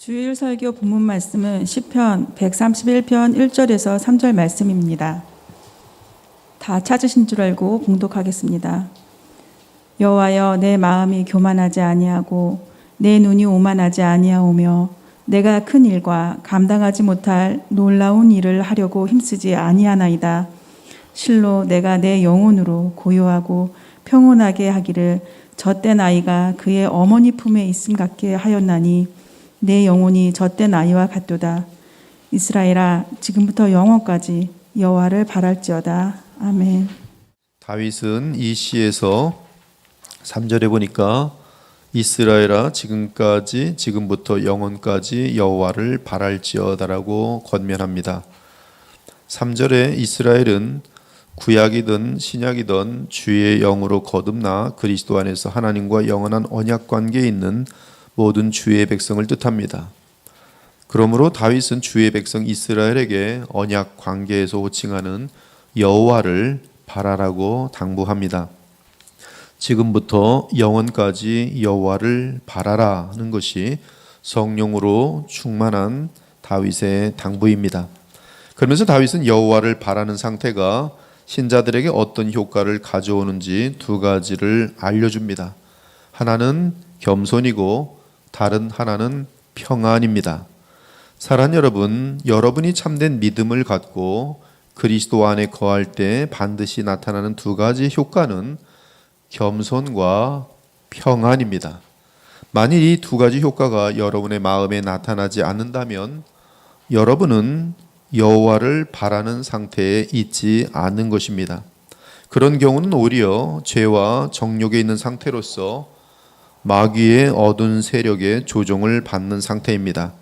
주일 설교 본문 말씀은 시편 131편 1절에서 3절 말씀입니다. 다 찾으신 줄 알고 봉독하겠습니다. 여호와여, 내 마음이 교만하지 아니하고 내 눈이 오만하지 아니하오며 내가 큰 일과 감당하지 못할 놀라운 일을 하려고 힘쓰지 아니하나이다. 실로 내가 내 영혼으로 고요하고 평온하게 하기를 젖된 아이가 그의 어머니 품에 있음 같게 하였나니 내 영혼이 젖된 아이와 같도다. 이스라엘아, 지금부터 영원까지 여호와를 바랄지어다. 아멘. 다윗은 이 시에서 3절에 보니까 이스라엘아, 지금부터 영원까지 여호와를 바랄지어다라고 권면합니다. 3절에 이스라엘은 구약이든 신약이든 주의 영으로 거듭나 그리스도 안에서 하나님과 영원한 언약 관계에 있는 모든 주의 백성을 뜻합니다. 그러므로 다윗은 주의 백성 이스라엘에게 언약 관계에서 호칭하는 여호와를 바라라고 당부합니다. 지금부터 영원까지 여호와를 바라라는 것이 성령으로 충만한 다윗의 당부입니다. 그러면서 다윗은 여호와를 바라는 상태가 신자들에게 어떤 효과를 가져오는지 두 가지를 알려줍니다. 하나는 겸손이고 다른 하나는 평안입니다. 사랑하는 여러분, 여러분이 참된 믿음을 갖고 그리스도 안에 거할 때 반드시 나타나는 두 가지 효과는 겸손과 평안입니다. 만일 이 두 가지 효과가 여러분의 마음에 나타나지 않는다면 여러분은 여호와를 바라는 상태에 있지 않는 것입니다. 그런 경우는 오히려 죄와 정욕에 있는 상태로서 마귀의 어두운 세력의 조종을 받는 상태입니다.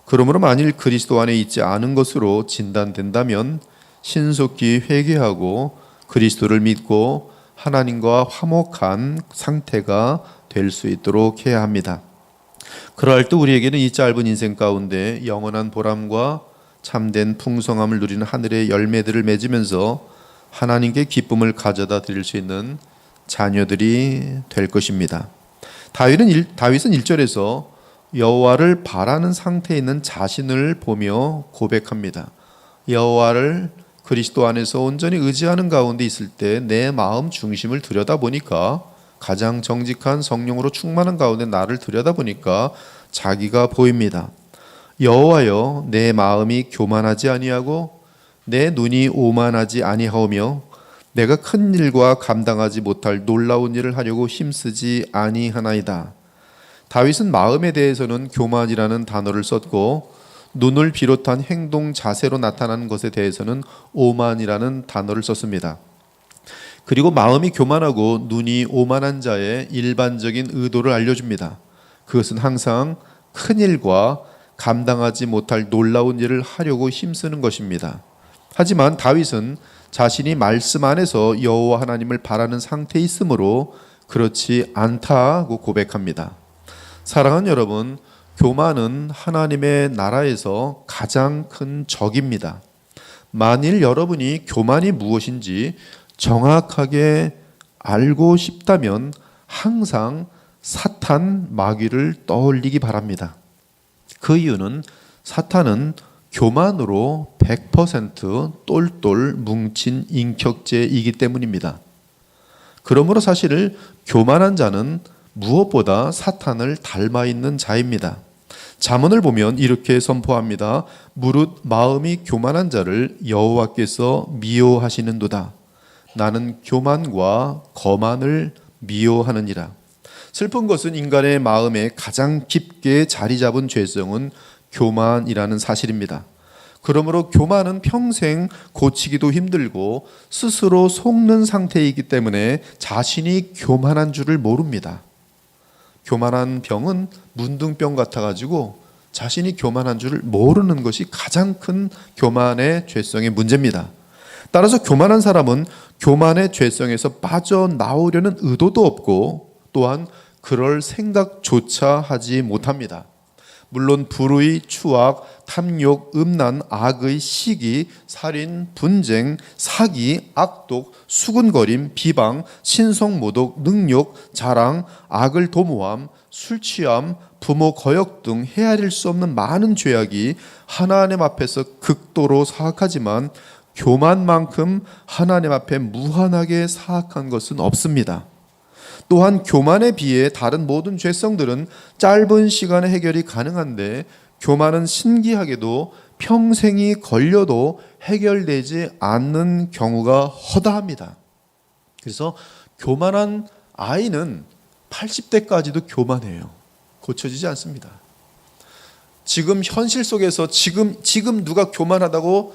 그러므로 만일 그리스도 안에 있지 않은 것으로 진단된다면 신속히 회개하고 그리스도를 믿고 하나님과 화목한 상태가 될 수 있도록 해야 합니다. 그러할 때 우리에게는 이 짧은 인생 가운데 영원한 보람과 참된 풍성함을 누리는 하늘의 열매들을 맺으면서 하나님께 기쁨을 가져다 드릴 수 있는 자녀들이 될 것입니다. 다윗은 1절에서 여호와를 바라는 상태에 있는 자신을 보며 고백합니다. 여호와를 그리스도 안에서 온전히 의지하는 가운데 있을 때 내 마음 중심을 들여다보니까 가장 정직한 성령으로 충만한 가운데 나를 들여다보니까 자기가 보입니다. 여호와여, 내 마음이 교만하지 아니하고 내 눈이 오만하지 아니하오며 내가 큰 일과 감당하지 못할 놀라운 일을 하려고 힘쓰지 아니하나이다. 다윗은 마음에 대해서는 교만이라는 단어를 썼고 눈을 비롯한 행동 자세로 나타나는 것에 대해서는 오만이라는 단어를 썼습니다. 그리고 마음이 교만하고 눈이 오만한 자의 일반적인 의도를 알려줍니다. 그것은 항상 큰 일과 감당하지 못할 놀라운 일을 하려고 힘쓰는 것입니다. 하지만 다윗은 자신이 말씀 안에서 여호와 하나님을 바라는 상태에 있으므로 그렇지 않다고 고백합니다. 사랑하는 여러분, 교만은 하나님의 나라에서 가장 큰 적입니다. 만일 여러분이 교만이 무엇인지 정확하게 알고 싶다면 항상 사탄 마귀를 떠올리기 바랍니다. 그 이유는 사탄은 교만으로 100% 똘똘 뭉친 인격체이기 때문입니다. 그러므로 사실 교만한 자는 무엇보다 사탄을 닮아 있는 자입니다. 잠언을 보면 이렇게 선포합니다. 무릇 마음이 교만한 자를 여호와께서 미워하시는도다. 나는 교만과 거만을 미워하느니라. 슬픈 것은 인간의 마음에 가장 깊게 자리 잡은 죄성은 교만이라는 사실입니다. 그러므로 교만은 평생 고치기도 힘들고 스스로 속는 상태이기 때문에 자신이 교만한 줄을 모릅니다. 교만한 병은 문둥병 같아가지고 자신이 교만한 줄을 모르는 것이 가장 큰 교만의 죄성의 문제입니다. 따라서 교만한 사람은 교만의 죄성에서 빠져나오려는 의도도 없고 또한 그럴 생각조차 하지 못합니다. 물론 불의, 추악, 탐욕, 음란, 악의, 시기, 살인, 분쟁, 사기, 악독, 수군거림, 비방, 신성모독, 능욕, 자랑, 악을 도모함, 술취함, 부모 거역 등 헤아릴 수 없는 많은 죄악이 하나님 앞에서 극도로 사악하지만 교만만큼 하나님 앞에 무한하게 사악한 것은 없습니다. 또한 교만에 비해 다른 모든 죄성들은 짧은 시간에 해결이 가능한데 교만은 신기하게도 평생이 걸려도 해결되지 않는 경우가 허다합니다. 그래서 교만한 아이는 80대까지도 교만해요. 고쳐지지 않습니다. 지금 현실 속에서 지금 누가 교만하다고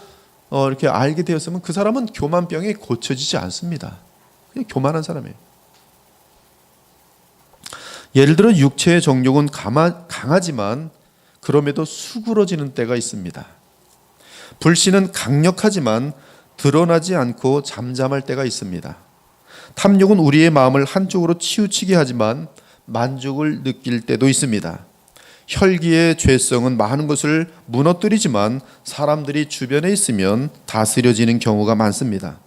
이렇게 알게 되었으면 그 사람은 교만병이 고쳐지지 않습니다. 그냥 교만한 사람이에요. 예를 들어 육체의 정욕은 강하지만 그럼에도 수그러지는 때가 있습니다. 불신은 강력하지만 드러나지 않고 잠잠할 때가 있습니다. 탐욕은 우리의 마음을 한쪽으로 치우치게 하지만 만족을 느낄 때도 있습니다. 혈기의 죄성은 많은 것을 무너뜨리지만 사람들이 주변에 있으면 다스려지는 경우가 많습니다.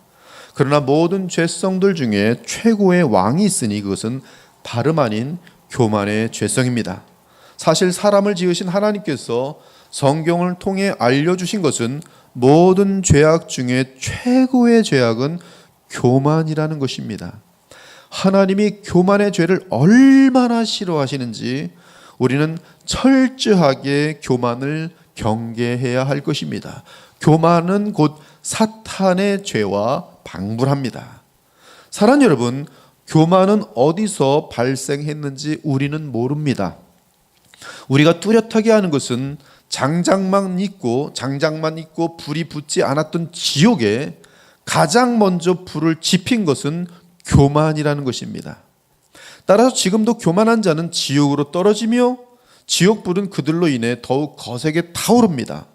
그러나 모든 죄성들 중에 최고의 왕이 있으니 그것은 다름 아닌 교만의 죄성입니다. 사실 사람을 지으신 하나님께서 성경을 통해 알려주신 것은 모든 죄악 중에 최고의 죄악은 교만이라는 것입니다. 하나님이 교만의 죄를 얼마나 싫어하시는지 우리는 철저하게 교만을 경계해야 할 것입니다. 교만은 곧 사탄의 죄와 방불합니다. 사랑하는 여러분, 교만은 어디서 발생했는지 우리는 모릅니다. 우리가 뚜렷하게 아는 것은 장작만 있고 불이 붙지 않았던 지옥에 가장 먼저 불을 지핀 것은 교만이라는 것입니다. 따라서 지금도 교만한 자는 지옥으로 떨어지며 지옥불은 그들로 인해 더욱 거세게 타오릅니다.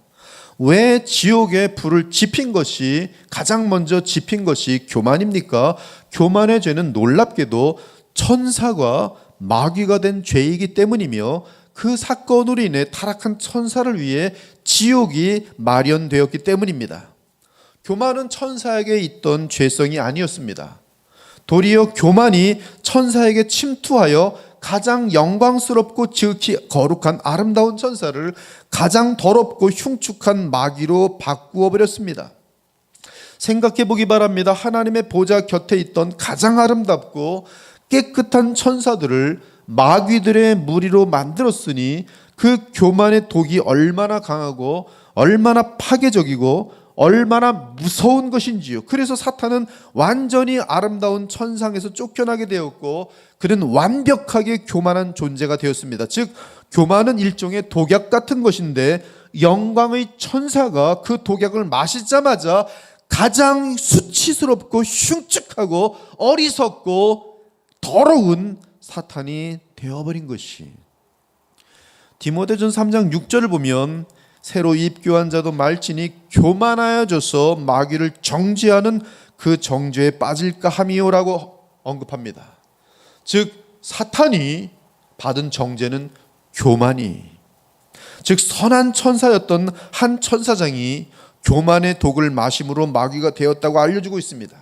왜 지옥에 불을 지핀 것이 가장 먼저 지핀 것이 교만입니까? 교만의 죄는 놀랍게도 천사가 마귀가 된 죄이기 때문이며 그 사건으로 인해 타락한 천사를 위해 지옥이 마련되었기 때문입니다. 교만은 천사에게 있던 죄성이 아니었습니다. 도리어 교만이 천사에게 침투하여 가장 영광스럽고 지극히 거룩한 아름다운 천사를 가장 더럽고 흉측한 마귀로 바꾸어 버렸습니다. 생각해 보기 바랍니다. 하나님의 보좌 곁에 있던 가장 아름답고 깨끗한 천사들을 마귀들의 무리로 만들었으니 그 교만의 독이 얼마나 강하고 얼마나 파괴적이고 얼마나 무서운 것인지요. 그래서 사탄은 완전히 아름다운 천상에서 쫓겨나게 되었고 그는 완벽하게 교만한 존재가 되었습니다. 즉 교만은 일종의 독약 같은 것인데 영광의 천사가 그 독약을 마시자마자 가장 수치스럽고 흉측하고 어리석고 더러운 사탄이 되어버린 것이. 디모데전 3장 6절을 보면 새로 입교한 자도 말지니 교만하여져서 마귀를 정죄하는 그 정죄에 빠질까 함이요라고 언급합니다. 즉 사탄이 받은 정죄는 교만이, 즉 선한 천사였던 한 천사장이 교만의 독을 마심으로 마귀가 되었다고 알려주고 있습니다.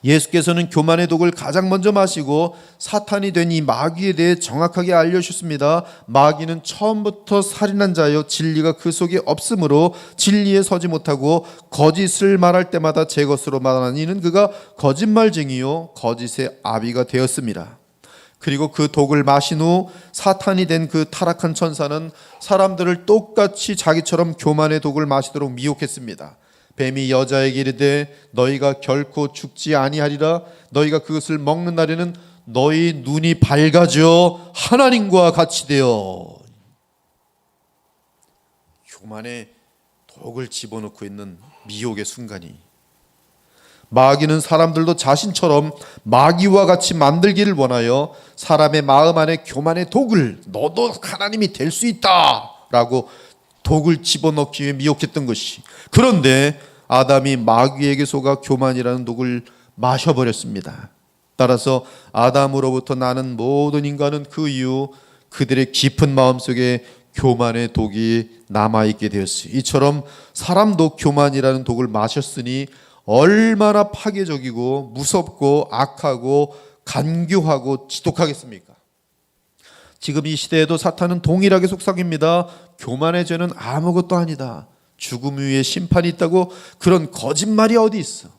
예수께서는 교만의 독을 가장 먼저 마시고 사탄이 된 이 마귀에 대해 정확하게 알려주셨습니다. 마귀는 처음부터 살인한 자여 진리가 그 속에 없으므로 진리에 서지 못하고 거짓을 말할 때마다 제 것으로 말하는 이는 그가 거짓말쟁이요 거짓의 아비가 되었습니다. 그리고 그 독을 마신 후 사탄이 된 그 타락한 천사는 사람들을 똑같이 자기처럼 교만의 독을 마시도록 미혹했습니다. 뱀이 여자에게 이르되 너희가 결코 죽지 아니하리라. 너희가 그것을 먹는 날에는 너희 눈이 밝아져 하나님과 같이 되어. 교만의 독을 집어넣고 있는 미혹의 순간이, 마귀는 사람들도 자신처럼 마귀와 같이 만들기를 원하여 사람의 마음 안에 교만의 독을, 너도 하나님이 될 수 있다 라고 독을 집어넣기 위해 미혹했던 것이, 그런데 아담이 마귀에게 속아 교만이라는 독을 마셔버렸습니다. 따라서 아담으로부터 나는 모든 인간은 그 이후 그들의 깊은 마음속에 교만의 독이 남아있게 되었어요. 이처럼 사람도 교만이라는 독을 마셨으니 얼마나 파괴적이고 무섭고 악하고 간교하고 지독하겠습니까? 지금 이 시대에도 사탄은 동일하게 속삭입니다. 교만의 죄는 아무것도 아니다. 죽음 위에 심판이 있다고. 그런 거짓말이 어디 있어?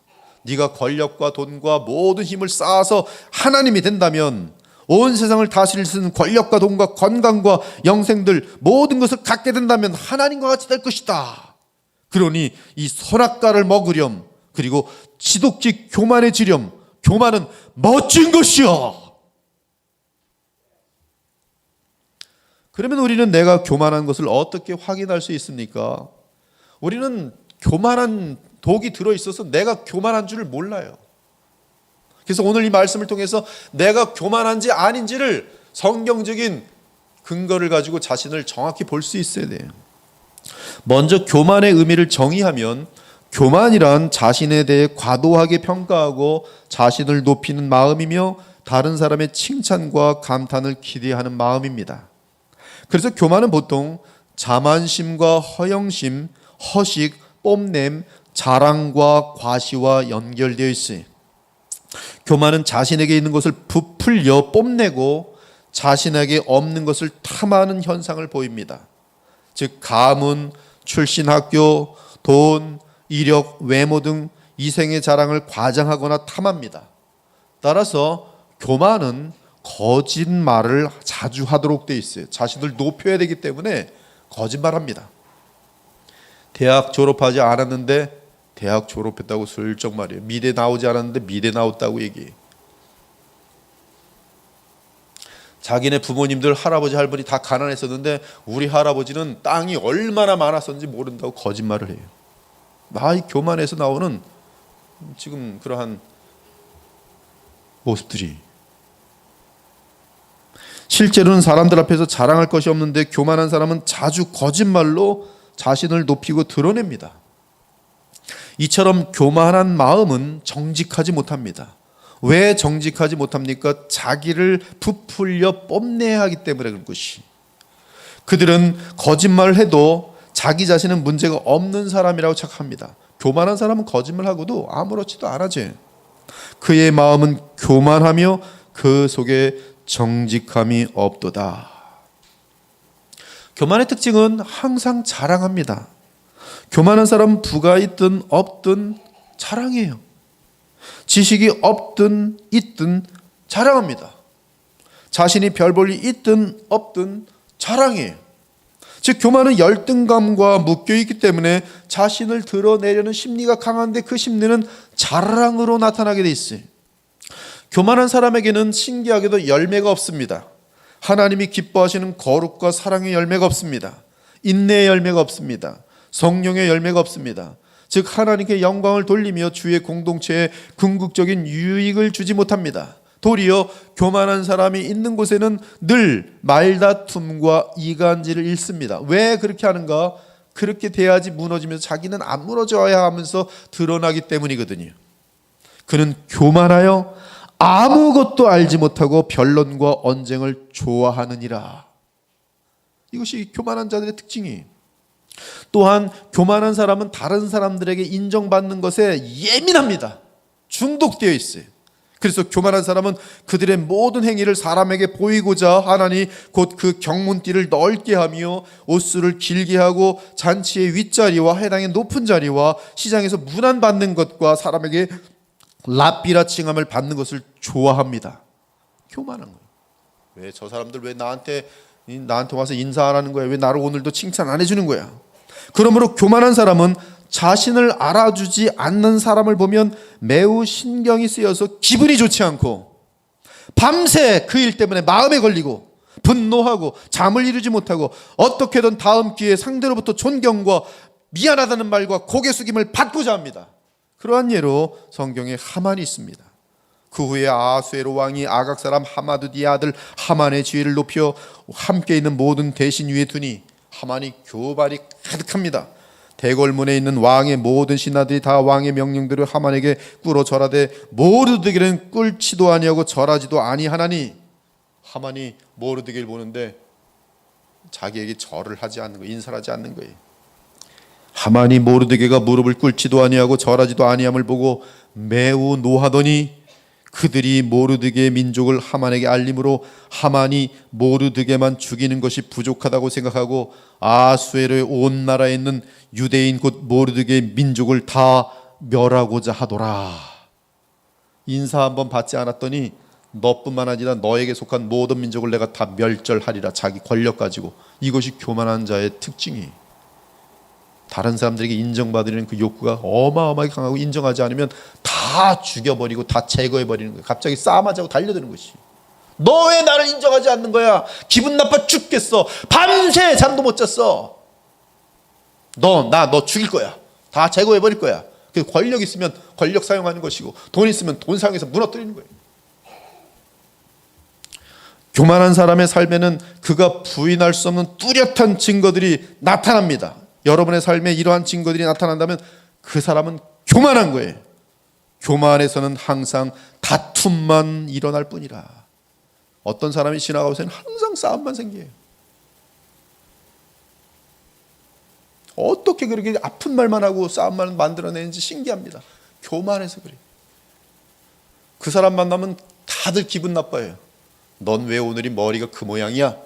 네가 권력과 돈과 모든 힘을 쌓아서 하나님이 된다면, 온 세상을 다스릴 수 있는 권력과 돈과 건강과 영생들 모든 것을 갖게 된다면 하나님과 같이 될 것이다. 그러니 이 선악과를 먹으렴, 그리고 지독히 교만해지렴. 교만은 멋진 것이요. 그러면 우리는 내가 교만한 것을 어떻게 확인할 수 있습니까? 우리는 교만한 독이 들어있어서 내가 교만한 줄을 몰라요. 그래서 오늘 이 말씀을 통해서 내가 교만한지 아닌지를 성경적인 근거를 가지고 자신을 정확히 볼 수 있어야 돼요. 먼저 교만의 의미를 정의하면, 교만이란 자신에 대해 과도하게 평가하고 자신을 높이는 마음이며 다른 사람의 칭찬과 감탄을 기대하는 마음입니다. 그래서 교만은 보통 자만심과 허영심, 허식, 뽐냄, 자랑과 과시와 연결되어 있어요. 교만은 자신에게 있는 것을 부풀려 뽐내고 자신에게 없는 것을 탐하는 현상을 보입니다. 즉 가문, 출신 학교, 돈, 이력, 외모 등 이생의 자랑을 과장하거나 탐합니다. 따라서 교만은 거짓말을 자주 하도록 되어 있어요. 자신을 높여야 되기 때문에 거짓말합니다. 대학 졸업하지 않았는데 대학 졸업했다고 슬쩍 말이에요. 미대 나오지 않았는데 미대 나왔다고 얘기해요. 자기네 부모님들 할아버지 할머니 다 가난했었는데 우리 할아버지는 땅이 얼마나 많았었는지 모른다고 거짓말을 해요. 이 교만에서 나오는 지금 그러한 모습들이, 실제로는 사람들 앞에서 자랑할 것이 없는데 교만한 사람은 자주 거짓말로 자신을 높이고 드러냅니다. 이처럼 교만한 마음은 정직하지 못합니다. 왜 정직하지 못합니까? 자기를 부풀려 뽐내야 하기 때문에 그런 것이. 그들은 거짓말을 해도 자기 자신은 문제가 없는 사람이라고 착각합니다. 교만한 사람은 거짓말하고도 아무렇지도 않아지. 그의 마음은 교만하며 그 속에 정직함이 없도다. 교만의 특징은 항상 자랑합니다. 교만한 사람은 부가 있든 없든 자랑해요. 지식이 없든 있든 자랑합니다. 자신이 별 볼 일 있든 없든 자랑해요. 즉 교만은 열등감과 묶여있기 때문에 자신을 드러내려는 심리가 강한데 그 심리는 자랑으로 나타나게 돼 있어요. 교만한 사람에게는 신기하게도 열매가 없습니다. 하나님이 기뻐하시는 거룩과 사랑의 열매가 없습니다. 인내의 열매가 없습니다. 성령의 열매가 없습니다. 즉 하나님께 영광을 돌리며 주의 공동체에 궁극적인 유익을 주지 못합니다. 도리어 교만한 사람이 있는 곳에는 늘 말다툼과 이간질을 일습니다. 왜 그렇게 하는가? 그렇게 돼야지 무너지면서 자기는 안 무너져야 하면서 드러나기 때문이거든요. 그는 교만하여 아무것도 알지 못하고 변론과 언쟁을 좋아하느니라. 이것이 교만한 자들의 특징이에요. 또한 교만한 사람은 다른 사람들에게 인정받는 것에 예민합니다. 중독되어 있어요. 그래서 교만한 사람은 그들의 모든 행위를 사람에게 보이고자 하나니 곧 그 경문띠를 넓게 하며 옷수를 길게 하고 잔치의 윗자리와 해당의 높은 자리와 시장에서 문안받는 것과 사람에게 랍비라 칭함을 받는 것을 좋아합니다. 교만한 거예요. 왜 저 사람들 왜 나한테 와서 인사 안 하는 거야? 왜 나를 오늘도 칭찬 안 해주는 거야? 그러므로 교만한 사람은 자신을 알아주지 않는 사람을 보면 매우 신경이 쓰여서 기분이 좋지 않고 밤새 그 일 때문에 마음에 걸리고 분노하고 잠을 이루지 못하고 어떻게든 다음 기회에 상대로부터 존경과 미안하다는 말과 고개 숙임을 받고자 합니다. 그러한 예로 성경에 하만이 있습니다. 그 후에 아수에로 왕이 아각 사람 하마두디의 아들 하만의 지위를 높여 함께 있는 모든 대신 위에 두니 하만이 교발이 가득합니다. 대궐문에 있는 왕의 모든 신하들이 다 왕의 명령대로 하만에게 꿇어 절하되 모르드게는 꿇지도 아니하고 절하지도 아니하나니. 하만이 모르드게를 보는데 자기에게 절을 하지 않는 거예요. 인사를 하지 않는 거예요. 하만이 모르드게가 무릎을 꿇지도 아니하고 절하지도 아니함을 보고 매우 노하더니 그들이 모르드게의 민족을 하만에게 알림으로 하만이 모르드게만 죽이는 것이 부족하다고 생각하고 아수에르의 온 나라에 있는 유대인 곧 모르드게의 민족을 다 멸하고자 하더라. 인사 한번 받지 않았더니 너뿐만 아니라 너에게 속한 모든 민족을 내가 다 멸절하리라. 자기 권력 가지고. 이것이 교만한 자의 특징이. 다른 사람들에게 인정받으려는 그 욕구가 어마어마하게 강하고 인정하지 않으면 다 죽여버리고 다 제거해버리는 거예요. 갑자기 싸움하자고 달려드는 것이. 너 왜 나를 인정하지 않는 거야? 기분 나빠 죽겠어. 밤새 잠도 못 잤어. 너 죽일 거야. 다 제거해버릴 거야. 그 권력 있으면 권력 사용하는 것이고 돈 있으면 돈 사용해서 무너뜨리는 거예요. 교만한 사람의 삶에는 그가 부인할 수 없는 뚜렷한 증거들이 나타납니다. 여러분의 삶에 이러한 증거들이 나타난다면 그 사람은 교만한 거예요. 교만에서는 항상 다툼만 일어날 뿐이라. 어떤 사람이 지나가고서는 항상 싸움만 생겨요. 어떻게 그렇게 아픈 말만 하고 싸움만 만들어내는지 신기합니다. 교만해서 그래요. 그 사람 만나면 다들 기분 나빠요. 넌 왜 오늘이 머리가 그 모양이야?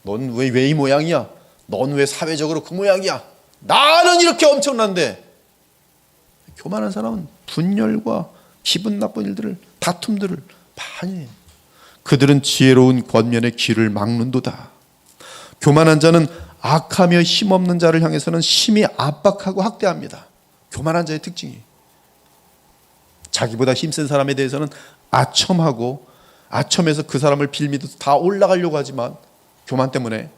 넌 왜 이 모양이야? 넌 왜 사회적으로 그 모양이야? 나는 이렇게 엄청난데. 교만한 사람은 분열과 기분 나쁜 일들을, 다툼들을 많이 해요. 그들은 지혜로운 권면의 길을 막는도다. 교만한 자는 악하며 힘없는 자를 향해서는 심히 압박하고 학대합니다. 교만한 자의 특징이. 자기보다 힘센 사람에 대해서는 아첨하고 아첨해서 그 사람을 빌미도 다 올라가려고 하지만 교만 때문에,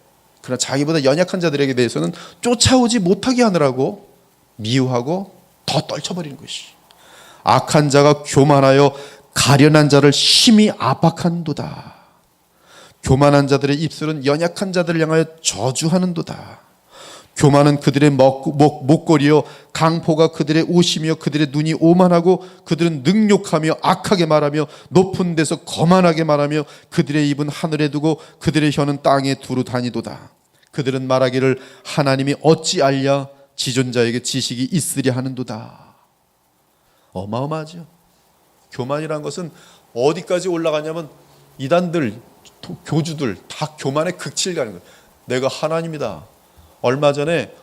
그러나 자기보다 연약한 자들에게 대해서는 쫓아오지 못하게 하느라고 미워하고 더 떨쳐버리는 것이. 악한 자가 교만하여 가련한 자를 심히 압박하는도다. 교만한 자들의 입술은 연약한 자들을 향하여 저주하는도다. 교만은 그들의 목걸이요 강포가 그들의 옷이며 그들의 눈이 오만하고 그들은 능욕하며 악하게 말하며 높은 데서 거만하게 말하며 그들의 입은 하늘에 두고 그들의 혀는 땅에 두루 다니도다. 그들은 말하기를 하나님이 어찌 알랴 지존자에게 지식이 있으랴 하는도다. 어마어마하죠. 교만이란 것은 어디까지 올라가냐면 이단들, 교주들 다 교만의 극치를 가는 거예요. 내가 하나님이다. 얼마 전에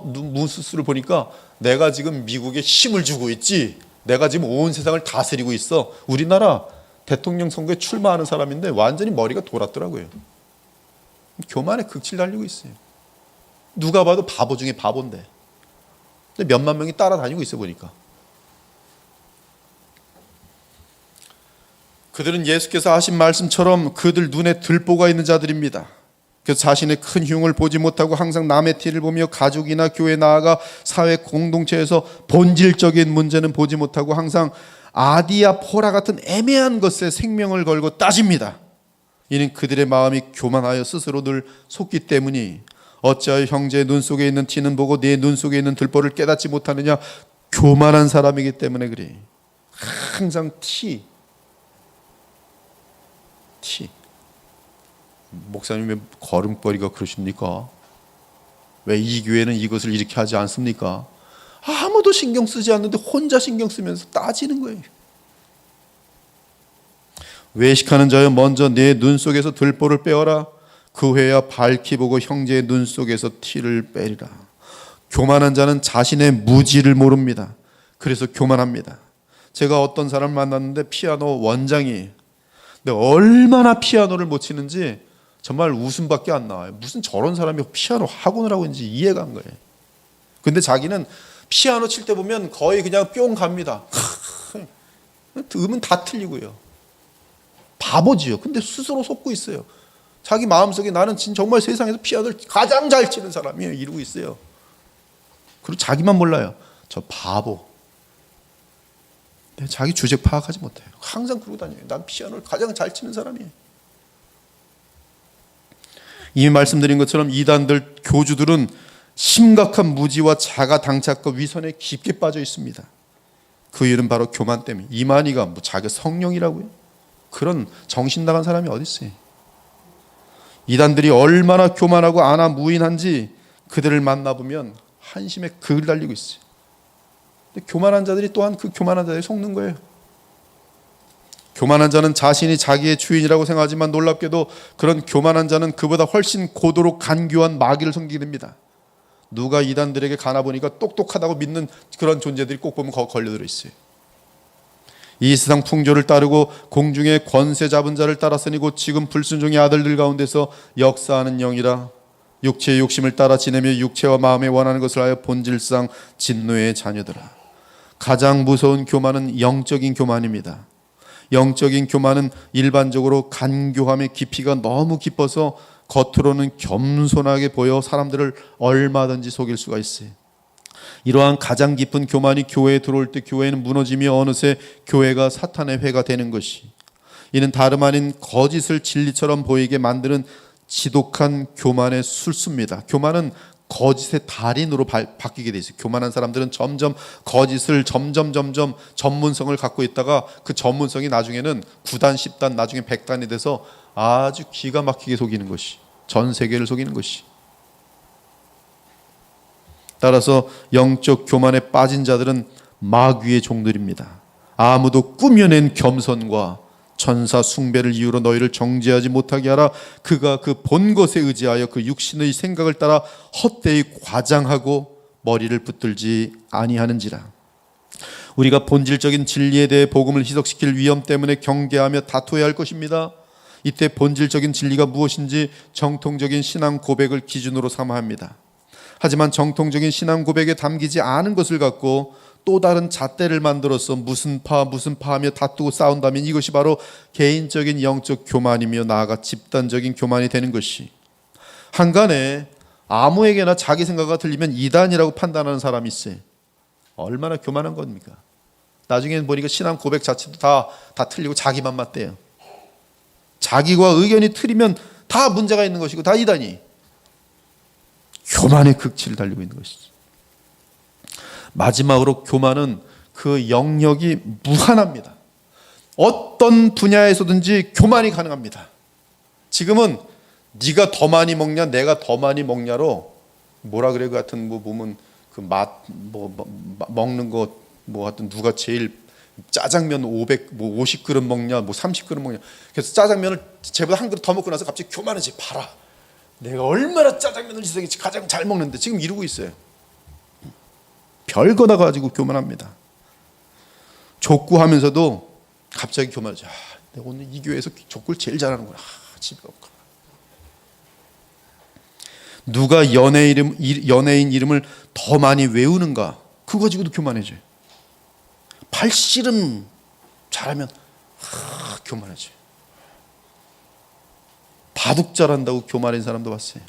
문수스를 보니까 내가 지금 미국에 힘을 주고 있지. 내가 지금 온 세상을 다스리고 있어. 우리나라 대통령 선거에 출마하는 사람인데 완전히 머리가 돌았더라고요. 교만의 극치를 달리고 있어요. 누가 봐도 바보 중에 바보인데. 근데 몇만 명이 따라다니고 있어 보니까. 그들은 예수께서 하신 말씀처럼 그들 눈에 들보가 있는 자들입니다. 그래서 자신의 큰 흉을 보지 못하고 항상 남의 티를 보며 가족이나 교회 나아가 사회 공동체에서 본질적인 문제는 보지 못하고 항상 아디야 포라 같은 애매한 것에 생명을 걸고 따집니다. 이는 그들의 마음이 교만하여 스스로 늘 속기 때문이. 어찌하여 형제의 눈 속에 있는 티는 보고 네 눈 속에 있는 들보를 깨닫지 못하느냐. 교만한 사람이기 때문에 그래. 항상 티. 목사님 왜 걸음걸이가 그러십니까? 왜 이 교회는 이것을 이렇게 하지 않습니까? 아무도 신경 쓰지 않는데 혼자 신경 쓰면서 따지는 거예요. 외식하는 자여 먼저 내 눈 속에서 들보를 빼어라. 그 후에야 밝히 보고 형제의 눈 속에서 티를 빼리라. 교만한 자는 자신의 무지를 모릅니다. 그래서 교만합니다. 제가 어떤 사람을 만났는데 피아노 원장이에요. 근데 얼마나 피아노를 못 치는지 정말 웃음밖에 안 나와요. 무슨 저런 사람이 피아노 학원을 하고 있는지 이해가 안 가요. 근데 자기는 피아노 칠 때 보면 거의 그냥 뿅 갑니다. 음은 다 틀리고요. 바보지요. 근데 스스로 속고 있어요. 자기 마음속에 나는 정말 세상에서 피아노를 가장 잘 치는 사람이에요. 이러고 있어요. 그리고 자기만 몰라요. 저 바보. 자기 주제 파악하지 못해요. 항상 그러고 다녀요. 난 피아노를 가장 잘 치는 사람이에요. 이미 말씀드린 것처럼 이단들, 교주들은 심각한 무지와 자가 당착과 위선에 깊게 빠져 있습니다. 그 이유는 바로 교만 때문에. 이만희가 자기 성령이라고요? 그런 정신 나간 사람이 어디 있어요? 이단들이 얼마나 교만하고 안하무인한지 그들을 만나보면 한심에 그을 달리고 있어요. 근데 교만한 자들이 또한 그 교만한 자들이 속는 거예요. 교만한 자는 자신이 자기의 주인이라고 생각하지만 놀랍게도 그런 교만한 자는 그보다 훨씬 고도로 간교한 마귀를 섬기게 됩니다. 누가 이단들에게 가나 보니까 똑똑하다고 믿는 그런 존재들이 꼭 보면 거기 걸려들어 있어요. 이 세상 풍조를 따르고 공중의 권세 잡은 자를 따랐으니 곧 지금 불순종의 아들들 가운데서 역사하는 영이라. 육체의 욕심을 따라 지내며 육체와 마음에 원하는 것을 하여 본질상 진노의 자녀들아. 가장 무서운 교만은 영적인 교만입니다. 영적인 교만은 일반적으로 간교함의 깊이가 너무 깊어서 겉으로는 겸손하게 보여 사람들을 얼마든지 속일 수가 있어요. 이러한 가장 깊은 교만이 교회에 들어올 때 교회는 무너지며 어느새 교회가 사탄의 회가 되는 것이, 이는 다름 아닌 거짓을 진리처럼 보이게 만드는 지독한 교만의 술수입니다. 교만은 거짓의 달인으로 바뀌게 돼 있어요. 교만한 사람들은 점점 거짓을 점점 전문성을 갖고 있다가 그 전문성이 나중에는 9단, 10단, 나중에 100단이 돼서 아주 기가 막히게 속이는 것이, 전 세계를 속이는 것이. 따라서 영적 교만에 빠진 자들은 마귀의 종들입니다. 아무도 꾸며낸 겸손과 천사 숭배를 이유로 너희를 정죄하지 못하게 하라. 그가 그 본 것에 의지하여 그 육신의 생각을 따라 헛되이 과장하고 머리를 붙들지 아니하는지라. 우리가 본질적인 진리에 대해 복음을 희석시킬 위험 때문에 경계하며 다투어야 할 것입니다. 이때 본질적인 진리가 무엇인지 정통적인 신앙 고백을 기준으로 삼아야 합니다. 하지만 정통적인 신앙 고백에 담기지 않은 것을 갖고 또 다른 잣대를 만들어서 무슨 파하며 다투고 싸운다면 이것이 바로 개인적인 영적 교만이며 나아가 집단적인 교만이 되는 것이, 한간에 아무에게나 자기 생각가 틀리면 이단이라고 판단하는 사람이 있어요. 얼마나 교만한 겁니까? 나중에 보니까 신앙 고백 자체도 다 틀리고 자기만 맞대요. 자기와 의견이 틀리면 다 문제가 있는 것이고 다 이단이. 교만의 극치를 달리고 있는 것이죠. 마지막으로 교만은 그 영역이 무한합니다. 어떤 분야에서든지 교만이 가능합니다. 지금은 네가 더 많이 먹냐 내가 더 많이 먹냐로 뭐라 그래, 그 같은 뭐 보면 그 먹는 거 뭐 하여튼 누가 제일 짜장면 50그릇 먹냐 뭐 30그릇 먹냐. 그래서 짜장면을 쟤보다 한 그릇 더 먹고 나서 갑자기 교만해지. 봐라, 내가 얼마나 짜장면을 이 세상에 가장 잘 먹는데. 지금 이러고 있어요. 별거다 가지고 교만합니다. 족구하면서도 갑자기 교만하죠. 내가 오늘 이 교회에서 족구를 제일 잘하는구나. 집에 없고. 누가 연예인 이름을 더 많이 외우는가, 그거 가지고도 교만해져요. 팔씨름 잘하면 교만해져요. 바둑 잘한다고 교만한 사람도 봤어요.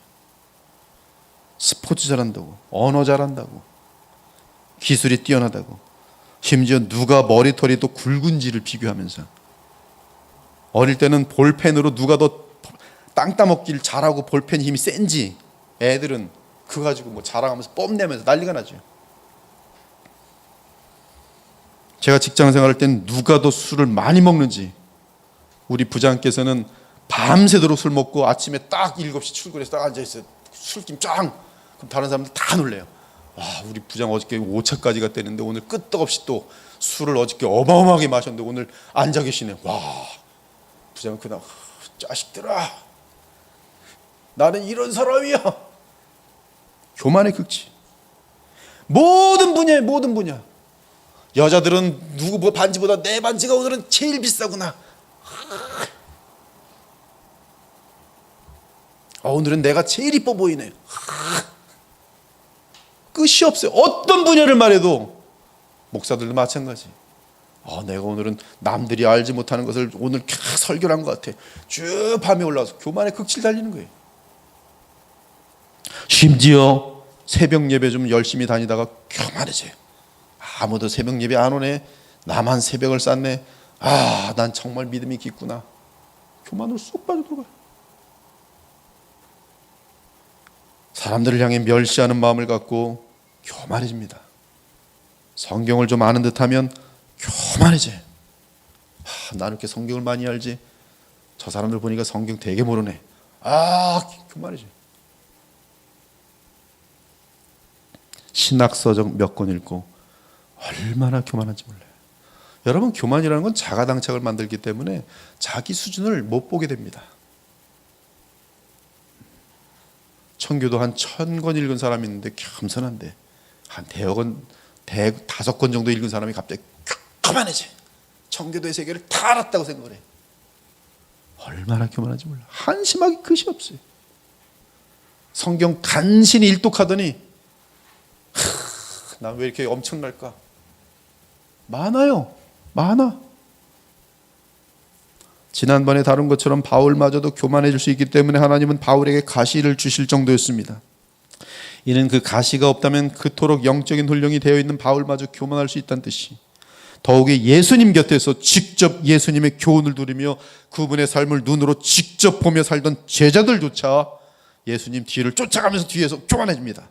스포츠 잘한다고, 언어 잘한다고, 기술이 뛰어나다고, 심지어 누가 머리털이 또 굵은지를 비교하면서, 어릴 때는 볼펜으로 누가 더 땅 따먹기를 잘하고 볼펜 힘이 센지 애들은 그거 가지고 뭐 자랑하면서 뽐내면서 난리가 나죠. 제가 직장 생활할 땐 누가 더 술을 많이 먹는지, 우리 부장께서는 밤새도록 술 먹고 아침에 딱 7시 출근해서 딱 앉아있어요. 술김 쫙. 그럼 다른 사람들 다 놀래요. 와, 우리 부장 어저께 5차까지 갔다는데 오늘 끄떡없이 또 술을 어저께 어마어마하게 마셨는데 오늘 앉아 계시네. 와, 부장은 그날 자식들아, 나는 이런 사람이야. 교만의 극치. 모든 분야. 여자들은 누구 반지보다 내 반지가 오늘은 제일 비싸구나. 오늘은 내가 제일 이뻐 보이네. 끝이 없어요. 어떤 분야를 말해도, 목사들도 마찬가지. 내가 오늘은 남들이 알지 못하는 것을 오늘 설교를 한 것 같아. 쭉 밤에 올라와서 교만의 극치를 달리는 거예요. 심지어 새벽 예배 좀 열심히 다니다가 교만해져요. 아무도 새벽 예배 안 오네. 나만 새벽을 쌌네. 난 정말 믿음이 깊구나. 교만으로 쏙 빠져들어가요. 사람들을 향해 멸시하는 마음을 갖고 교만해집니다. 성경을 좀 아는 듯하면 교만해져요. 나는 이렇게 성경을 많이 알지. 저 사람들 보니까 성경 되게 모르네. 교만이지. 신학서적 몇 권 읽고 얼마나 교만한지 몰라요. 여러분, 교만이라는 건 자가당착을 만들기 때문에 자기 수준을 못 보게 됩니다. 청교도 한 1000권 읽은 사람이 있는데 겸손한데 한 대여섯 권 정도 읽은 사람이 갑자기 교만해져. 청교도의 세계를 다 알았다고 생각을 해. 얼마나 교만한지 몰라. 한심하기 끝이 없어요. 성경 간신히 일독하더니 난 왜 이렇게 엄청날까? 많아요. 많아. 지난번에 다룬 것처럼 바울마저도 교만해질 수 있기 때문에 하나님은 바울에게 가시를 주실 정도였습니다. 이는 그 가시가 없다면 그토록 영적인 훈련이 되어 있는 바울마저 교만할 수 있다는 뜻이, 더욱이 예수님 곁에서 직접 예수님의 교훈을 들으며 그분의 삶을 눈으로 직접 보며 살던 제자들조차 예수님 뒤를 쫓아가면서 뒤에서 교만해집니다.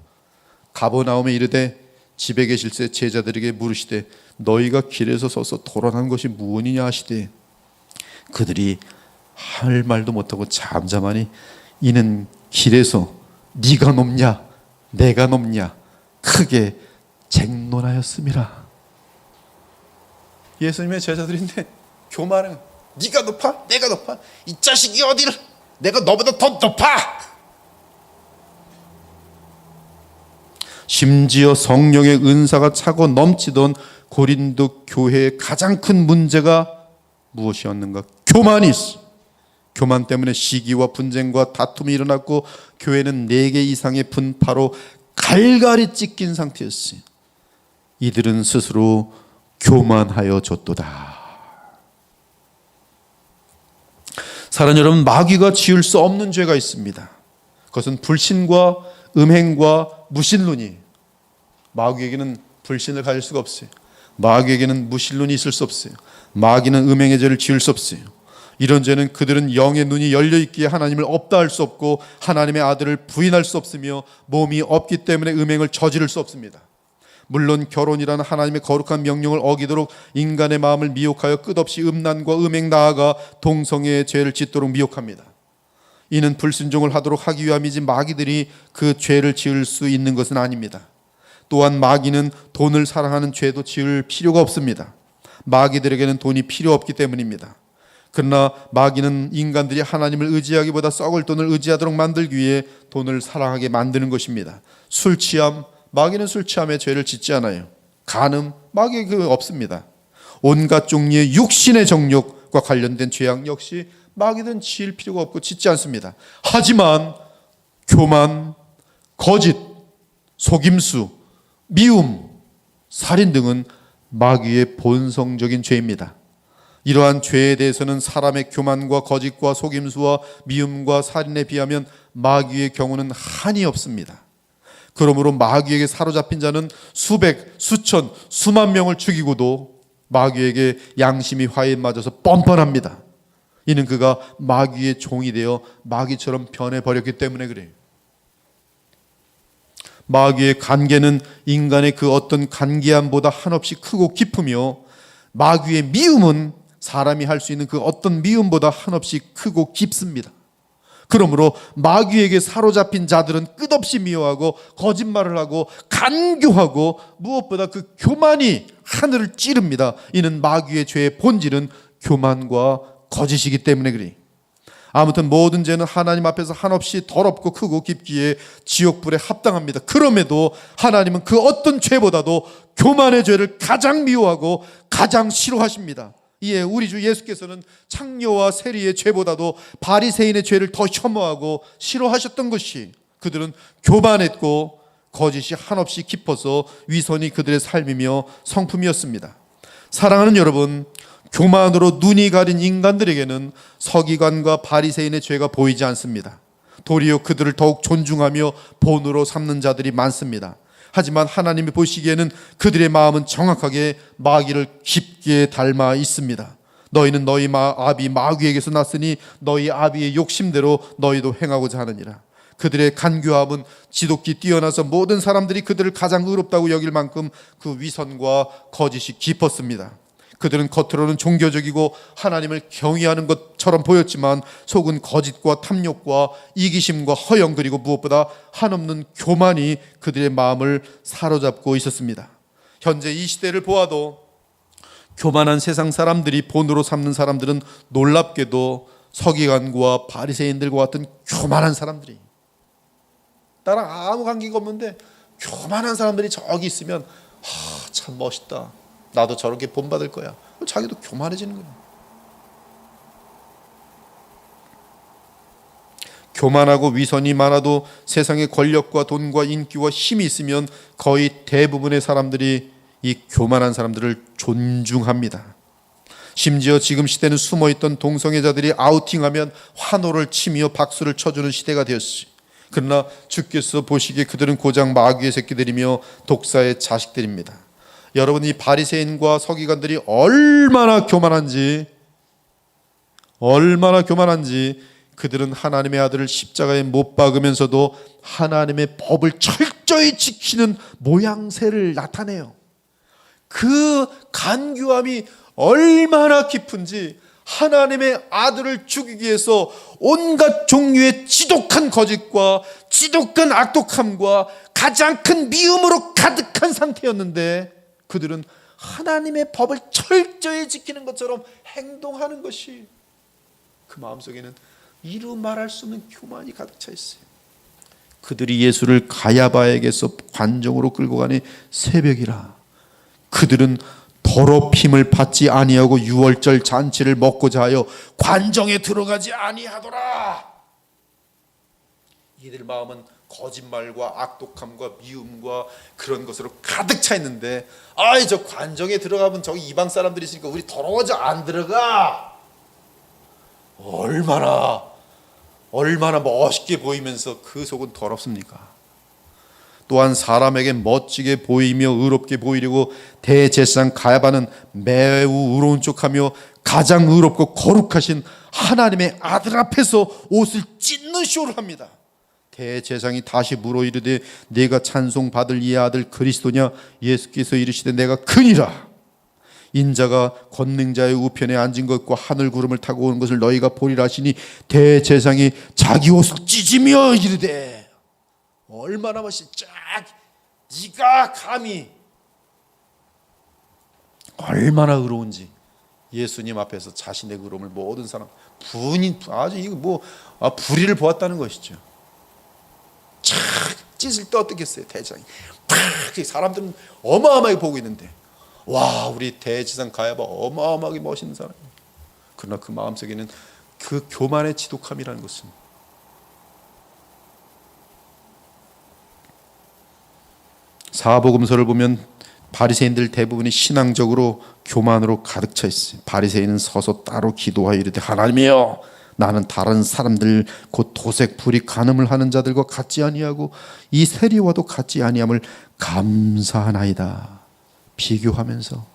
가버나움에 이르되 집에 계실 때 제자들에게 물으시되 너희가 길에서 서서 토론한 것이 무엇이냐 하시되 그들이 할 말도 못하고 잠잠하니 이는 길에서 네가 높냐 내가 높냐 크게 쟁론하였음이라. 예수님의 제자들인데 교만은 네가 높아 내가 높아 이 자식이 어디를 내가 너보다 더 높아. 심지어 성령의 은사가 차고 넘치던 고린도 교회의 가장 큰 문제가 무엇이었는가? 교만이 있어. 교만 때문에 시기와 분쟁과 다툼이 일어났고 교회는 4개 이상의 분파로 갈갈이 찢긴 상태였어요. 이들은 스스로 교만하여 졌도다. 사랑하는 여러분, 마귀가 지을 수 없는 죄가 있습니다. 그것은 불신과 음행과 무신론이. 마귀에게는 불신을 가질 수가 없어요. 마귀에게는 무신론이 있을 수 없어요. 마귀는 음행의 죄를 지을 수 없어요. 이런 죄는 그들은 영의 눈이 열려있기에 하나님을 없다 할 수 없고 하나님의 아들을 부인할 수 없으며 몸이 없기 때문에 음행을 저지를 수 없습니다. 물론 결혼이라는 하나님의 거룩한 명령을 어기도록 인간의 마음을 미혹하여 끝없이 음란과 음행 나아가 동성애의 죄를 짓도록 미혹합니다. 이는 불순종을 하도록 하기 위함이지 마귀들이 그 죄를 지을 수 있는 것은 아닙니다. 또한 마귀는 돈을 사랑하는 죄도 지을 필요가 없습니다. 마귀들에게는 돈이 필요 없기 때문입니다. 그러나 마귀는 인간들이 하나님을 의지하기보다 썩을 돈을 의지하도록 만들기 위해 돈을 사랑하게 만드는 것입니다. 술 취함, 마귀는 술 취함에 죄를 짓지 않아요. 간음, 마귀에 그거 없습니다. 온갖 종류의 육신의 정욕과 관련된 죄악 역시 마귀는 지을 필요가 없고 짓지 않습니다. 하지만 교만, 거짓, 속임수, 미움, 살인 등은 마귀의 본성적인 죄입니다. 이러한 죄에 대해서는 사람의 교만과 거짓과 속임수와 미움과 살인에 비하면 마귀의 경우는 한이 없습니다. 그러므로 마귀에게 사로잡힌 자는 수백, 수천, 수만 명을 죽이고도 마귀에게 양심이 화에 맞아서 뻔뻔합니다. 이는 그가 마귀의 종이 되어 마귀처럼 변해버렸기 때문에 그래요. 마귀의 간계는 인간의 그 어떤 간계함보다 한없이 크고 깊으며 마귀의 미움은 사람이 할 수 있는 그 어떤 미움보다 한없이 크고 깊습니다. 그러므로 마귀에게 사로잡힌 자들은 끝없이 미워하고 거짓말을 하고 간교하고 무엇보다 그 교만이 하늘을 찌릅니다. 이는 마귀의 죄의 본질은 교만과 거짓이기 때문에 그래. 아무튼 모든 죄는 하나님 앞에서 한없이 더럽고 크고 깊기에 지옥불에 합당합니다. 그럼에도 하나님은 그 어떤 죄보다도 교만의 죄를 가장 미워하고 가장 싫어하십니다. 이에 우리 주 예수께서는 창녀와 세리의 죄보다도 바리새인의 죄를 더 혐오하고 싫어하셨던 것이 그들은 교만했고 거짓이 한없이 깊어서 위선이 그들의 삶이며 성품이었습니다. 사랑하는 여러분, 교만으로 눈이 가린 인간들에게는 서기관과 바리새인의 죄가 보이지 않습니다. 도리어 그들을 더욱 존중하며 본으로 삼는 자들이 많습니다. 하지만 하나님이 보시기에는 그들의 마음은 정확하게 마귀를 깊게 닮아 있습니다. 너희는 너희 아비 마귀에게서 났으니 너희 아비의 욕심대로 너희도 행하고자 하느니라. 그들의 간교함은 지독히 뛰어나서 모든 사람들이 그들을 가장 의롭다고 여길 만큼 그 위선과 거짓이 깊었습니다. 그들은 겉으로는 종교적이고 하나님을 경외하는 것처럼 보였지만 속은 거짓과 탐욕과 이기심과 허영, 그리고 무엇보다 한없는 교만이 그들의 마음을 사로잡고 있었습니다. 현재 이 시대를 보아도 교만한 세상 사람들이 본으로 삼는 사람들은 놀랍게도 서기관과 바리새인들과 같은 교만한 사람들이, 나랑 아무 관계가 없는데 교만한 사람들이 저기 있으면 참 멋있다, 나도 저렇게 본받을 거야. 자기도 교만해지는 거예요. 교만하고 위선이 많아도 세상에 권력과 돈과 인기와 힘이 있으면 거의 대부분의 사람들이 이 교만한 사람들을 존중합니다. 심지어 지금 시대는 숨어있던 동성애자들이 아우팅하면 환호를 치며 박수를 쳐주는 시대가 되었지. 그러나 주께서 보시기에 그들은 고작 마귀의 새끼들이며 독사의 자식들입니다. 여러분, 이 바리새인과 서기관들이 얼마나 교만한지 그들은 하나님의 아들을 십자가에 못 박으면서도 하나님의 법을 철저히 지키는 모양새를 나타내요. 그 간교함이 얼마나 깊은지, 하나님의 아들을 죽이기 위해서 온갖 종류의 지독한 거짓과 지독한 악독함과 가장 큰 미움으로 가득한 상태였는데 그들은 하나님의 법을 철저히 지키는 것처럼 행동하는 것이, 그 마음속에는 이루 말할 수 없는 교만이 가득 차 있어요. 그들이 예수를 가야바에게서 관정으로 끌고 가니 새벽이라. 그들은 더럽힘을 받지 아니하고 유월절 잔치를 먹고자 하여 관정에 들어가지 아니하더라. 이들 마음은 거짓말과 악독함과 미움과 그런 것으로 가득 차 있는데, 저 관정에 들어가면 저기 이방 사람들이 있으니까 우리 더러워져 안 들어가. 얼마나 멋있게 보이면서 그 속은 더럽습니까? 또한 사람에게 멋지게 보이며 의롭게 보이려고 대제사장 가야바는 매우 의로운 척하며 가장 의롭고 거룩하신 하나님의 아들 앞에서 옷을 찢는 쇼를 합니다. 대제사장이 다시 물어 이르되 내가 찬송받을 이 아들 그리스도냐? 예수께서 이르시되 내가 크니라. 인자가 권능자의 우편에 앉은 것과 하늘 구름을 타고 오는 것을 너희가 보리라 하시니 대제사장이 자기 옷을 찢으며 이르되, 얼마나 멋있지? 네가 감히, 얼마나 의로운지 예수님 앞에서 자신의 의로움을 모든 사람 분인 아주 이거 불의를 보았다는 것이죠. 착 찢을 때 어떻겠어요? 대장이 팍, 사람들은 어마어마하게 보고 있는데, 와, 우리 대제사장 가야바 어마어마하게 멋있는 사람이에요. 그러나 그 마음속에는 그 교만의 지독함이라는 것은, 사복음서를 보면 바리새인들 대부분이 신앙적으로 교만으로 가득 차 있어요. 바리새인은 서서 따로 기도하여 이르되 하나님이여, 나는 다른 사람들 곧 도색 불이 간음을 하는 자들과 같지 아니하고 이 세리와도 같지 아니함을 감사하나이다. 비교하면서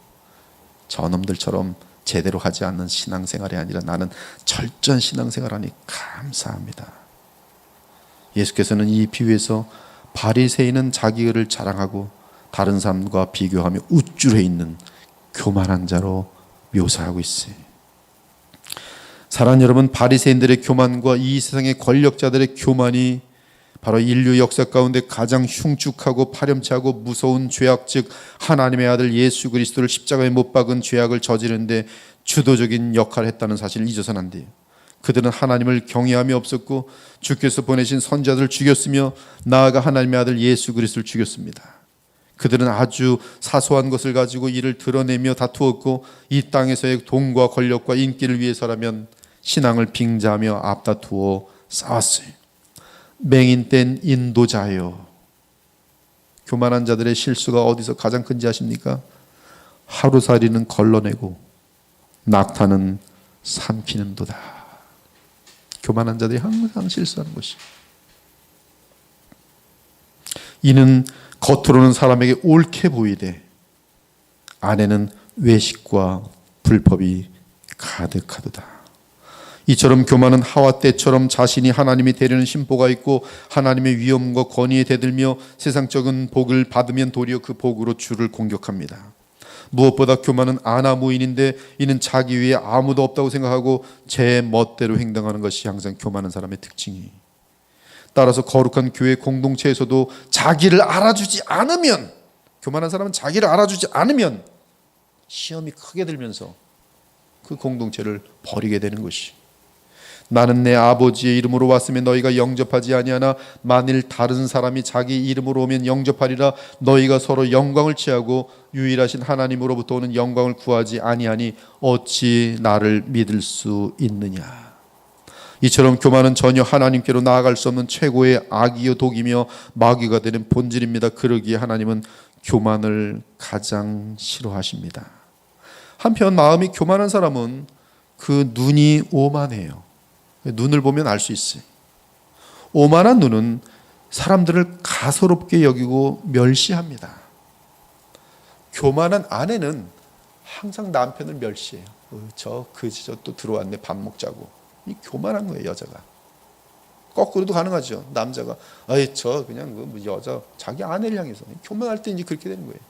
저놈들처럼 제대로 하지 않는 신앙생활이 아니라 나는 철저한 신앙생활하니 감사합니다. 예수께서는 이 비유에서 바리새인은 자기 의를 자랑하고 다른 사람과 비교하며 우쭐해 있는 교만한 자로 묘사하고 있어요. 사랑하는 여러분, 바리새인들의 교만과 이 세상의 권력자들의 교만이 바로 인류 역사 가운데 가장 흉측하고 파렴치하고 무서운 죄악, 즉 하나님의 아들 예수 그리스도를 십자가에 못 박은 죄악을 저지르는데 주도적인 역할을 했다는 사실을 잊어서는 안 돼요. 그들은 하나님을 경외함이 없었고 주께서 보내신 선자들을 죽였으며 나아가 하나님의 아들 예수 그리스도를 죽였습니다. 그들은 아주 사소한 것을 가지고 이를 드러내며 다투었고 이 땅에서의 돈과 권력과 인기를 위해서라면 신앙을 빙자하며 앞다투어 싸웠어요. 맹인된 인도자요. 교만한 자들의 실수가 어디서 가장 큰지 아십니까? 하루살이는 걸러내고 낙타는 삼키는도다. 교만한 자들이 항상 실수하는 것이. 이는 겉으로는 사람에게 옳게 보이되 안에는 외식과 불법이 가득하도다. 이처럼 교만은 하와 때처럼 자신이 하나님이 되려는 심보가 있고 하나님의 위엄과 권위에 대들며 세상적인 복을 받으면 도리어 그 복으로 주를 공격합니다. 무엇보다 교만은 아나무인인데 이는 자기 위에 아무도 없다고 생각하고 제 멋대로 행동하는 것이 항상 교만한 사람의 특징이. 따라서 거룩한 교회 공동체에서도 자기를 알아주지 않으면, 교만한 사람은 자기를 알아주지 않으면 시험이 크게 들면서 그 공동체를 버리게 되는 것이. 나는 내 아버지의 이름으로 왔으면 너희가 영접하지 아니하나 만일 다른 사람이 자기 이름으로 오면 영접하리라. 너희가 서로 영광을 취하고 유일하신 하나님으로부터 오는 영광을 구하지 아니하니 어찌 나를 믿을 수 있느냐. 이처럼 교만은 전혀 하나님께로 나아갈 수 없는 최고의 악이요 독이며 마귀가 되는 본질입니다. 그러기에 하나님은 교만을 가장 싫어하십니다. 한편 마음이 교만한 사람은 그 눈이 오만해요. 눈을 보면 알 수 있어요. 오만한 눈은 사람들을 가소롭게 여기고 멸시합니다. 교만한 아내는 항상 남편을 멸시해요. 저 그지 저 또 들어왔네, 밥 먹자고. 이 교만한 거예요, 여자가. 거꾸로도 가능하죠. 남자가 아이 저 그냥 그 여자 자기 아내를 향해서 교만할 때 이제 그렇게 되는 거예요.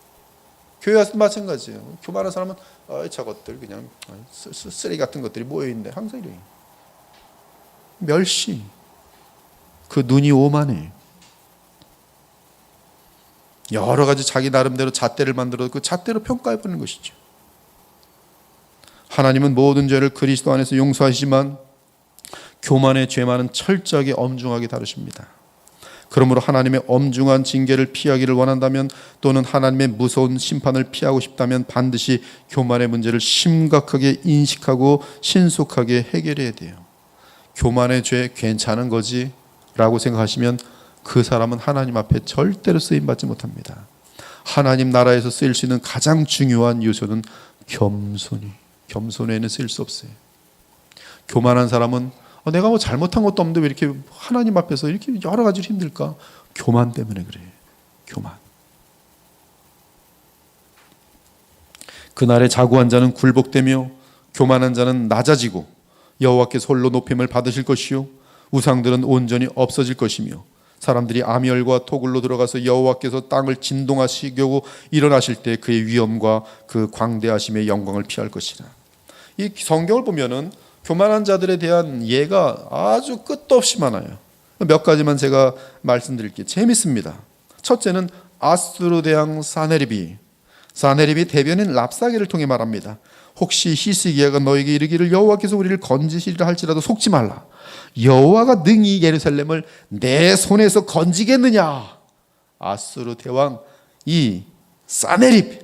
교회 와서 마찬가지예요. 교만한 사람은 아이 저것들 그냥 쓰레기 같은 것들이 모여 있네. 항상 이래요. 멸시. 그 눈이 오만해. 여러 가지 자기 나름대로 잣대를 만들어 그 잣대로 평가해 보는 것이죠. 하나님은 모든 죄를 그리스도 안에서 용서하시지만 교만의 죄만은 철저하게 엄중하게 다루십니다. 그러므로 하나님의 엄중한 징계를 피하기를 원한다면, 또는 하나님의 무서운 심판을 피하고 싶다면 반드시 교만의 문제를 심각하게 인식하고 신속하게 해결해야 돼요. 교만의 죄 괜찮은 거지 라고 생각하시면 그 사람은 하나님 앞에 절대로 쓰임받지 못합니다. 하나님 나라에서 쓰일 수 있는 가장 중요한 요소는 겸손에는 쓰일 수 없어요. 교만한 사람은 내가 뭐 잘못한 것도 없는데 왜 이렇게 하나님 앞에서 이렇게 여러 가지로 힘들까? 교만 때문에 그래요. 교만. 그날의 자고한 자는 굴복되며 교만한 자는 낮아지고 여호와께서 홀로 높임을 받으실 것이요 우상들은 온전히 없어질 것이며 사람들이 아미엘과 토굴로 들어가서 여호와께서 땅을 진동하시고 일어나실 때 그의 위엄과 그 광대하심의 영광을 피할 것이라. 이 성경을 보면은 교만한 자들에 대한 예가 아주 끝도 없이 많아요. 몇 가지만 제가 말씀드릴게요. 재밌습니다. 첫째는 아수르 대왕 사네립이 대변인 랍사게를 통해 말합니다. 혹시 히스기야가 너에게 이르기를 여호와께서 우리를 건지시리라 할지라도 속지 말라. 여호와가 능히 예루살렘을 내 손에서 건지겠느냐. 아수르 대왕 이 사네립,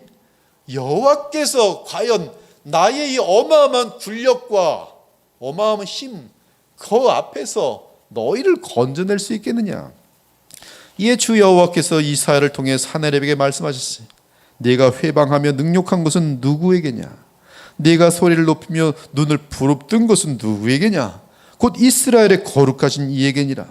여호와께서 과연 나의 이 어마어마한 군력과 어마어마한 힘, 그 앞에서 너희를 건져낼 수 있겠느냐. 이에 주 여호와께서 이사야를 통해 사네립에게 말씀하셨어요. 네가 회방하며 능욕한 것은 누구에게냐? 네가 소리를 높이며 눈을 부릅뜬 것은 누구에게냐? 곧 이스라엘의 거룩하신 이에게니라.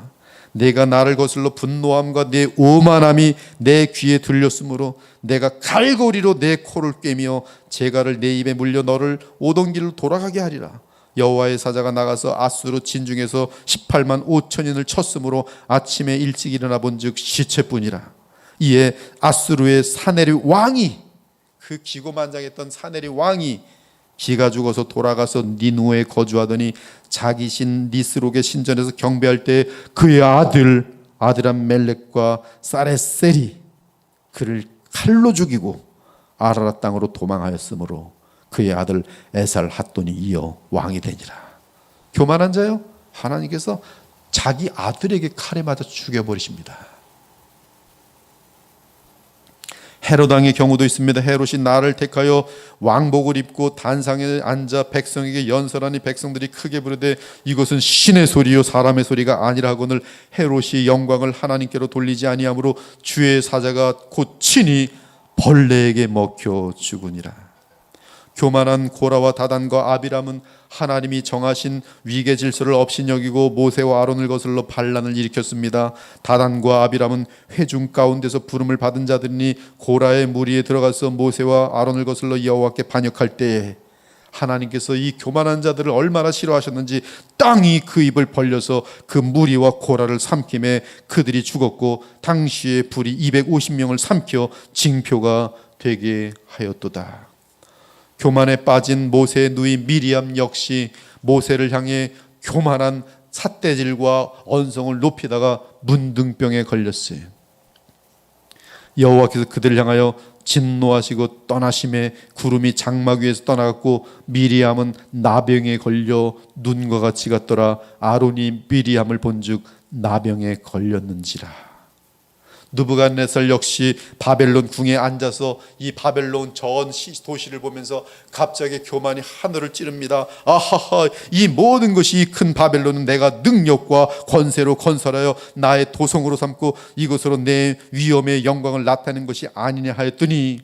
내가 나를 거슬러 분노함과 내 오만함이 내 귀에 들렸으므로 내가 갈고리로 내 코를 꿰며 재갈을 내 입에 물려 너를 오던 길로 돌아가게 하리라. 여호와의 사자가 나가서 아수르 진중에서 18만 5천인을 쳤으므로 아침에 일찍 일어나 본즉 시체뿐이라. 이에 아수르의 사네립 왕이, 그 기고만장했던 사네립 왕이 기가 죽어서 돌아가서 니누에 거주하더니 자기 신 니스록의 신전에서 경배할 때 그의 아들한 멜렉과 사레셀이 그를 칼로 죽이고 아라라 땅으로 도망하였으므로 그의 아들 에살 핫돈이 이어 왕이 되니라. 교만한 자요, 하나님께서 자기 아들에게 칼에 맞아 죽여버리십니다. 헤롯 왕의 경우도 있습니다. 헤롯이 나를 택하여 왕복을 입고 단상에 앉아 백성에게 연설하니 백성들이 크게 부르되 이것은 신의 소리요 사람의 소리가 아니라 하거늘 헤롯이 영광을 하나님께로 돌리지 아니하므로 주의 사자가 곧 친히 벌레에게 먹혀 죽으니라. 교만한 고라와 다단과 아비람은 하나님이 정하신 위계 질서를 업신여기고 모세와 아론을 거슬러 반란을 일으켰습니다. 다단과 아비람은 회중 가운데서 부름을 받은 자들이니 고라의 무리에 들어가서 모세와 아론을 거슬러 여호와께 반역할 때에 하나님께서 이 교만한 자들을 얼마나 싫어하셨는지 땅이 그 입을 벌려서 그 무리와 고라를 삼킴에 그들이 죽었고 당시에 불이 250명을 삼켜 징표가 되게 하였도다. 교만에 빠진 모세의 누이 미리암 역시 모세를 향해 교만한 삿대질과 언성을 높이다가 문둥병에 걸렸어요. 여호와께서 그들을 향하여 진노하시고 떠나심에 구름이 장막 위에서 떠나갔고 미리암은 나병에 걸려 눈과 같이 갔더라. 아론이 미리암을 본즉 나병에 걸렸는지라. 느부갓네살 역시 바벨론 궁에 앉아서 이 바벨론 전 도시를 보면서 갑자기 교만이 하늘을 찌릅니다. 아하하, 이 모든 것이 이 큰 바벨론은 내가 능력과 권세로 건설하여 나의 도성으로 삼고 이것으로 내 위엄의 영광을 나타내는 것이 아니냐 하였더니,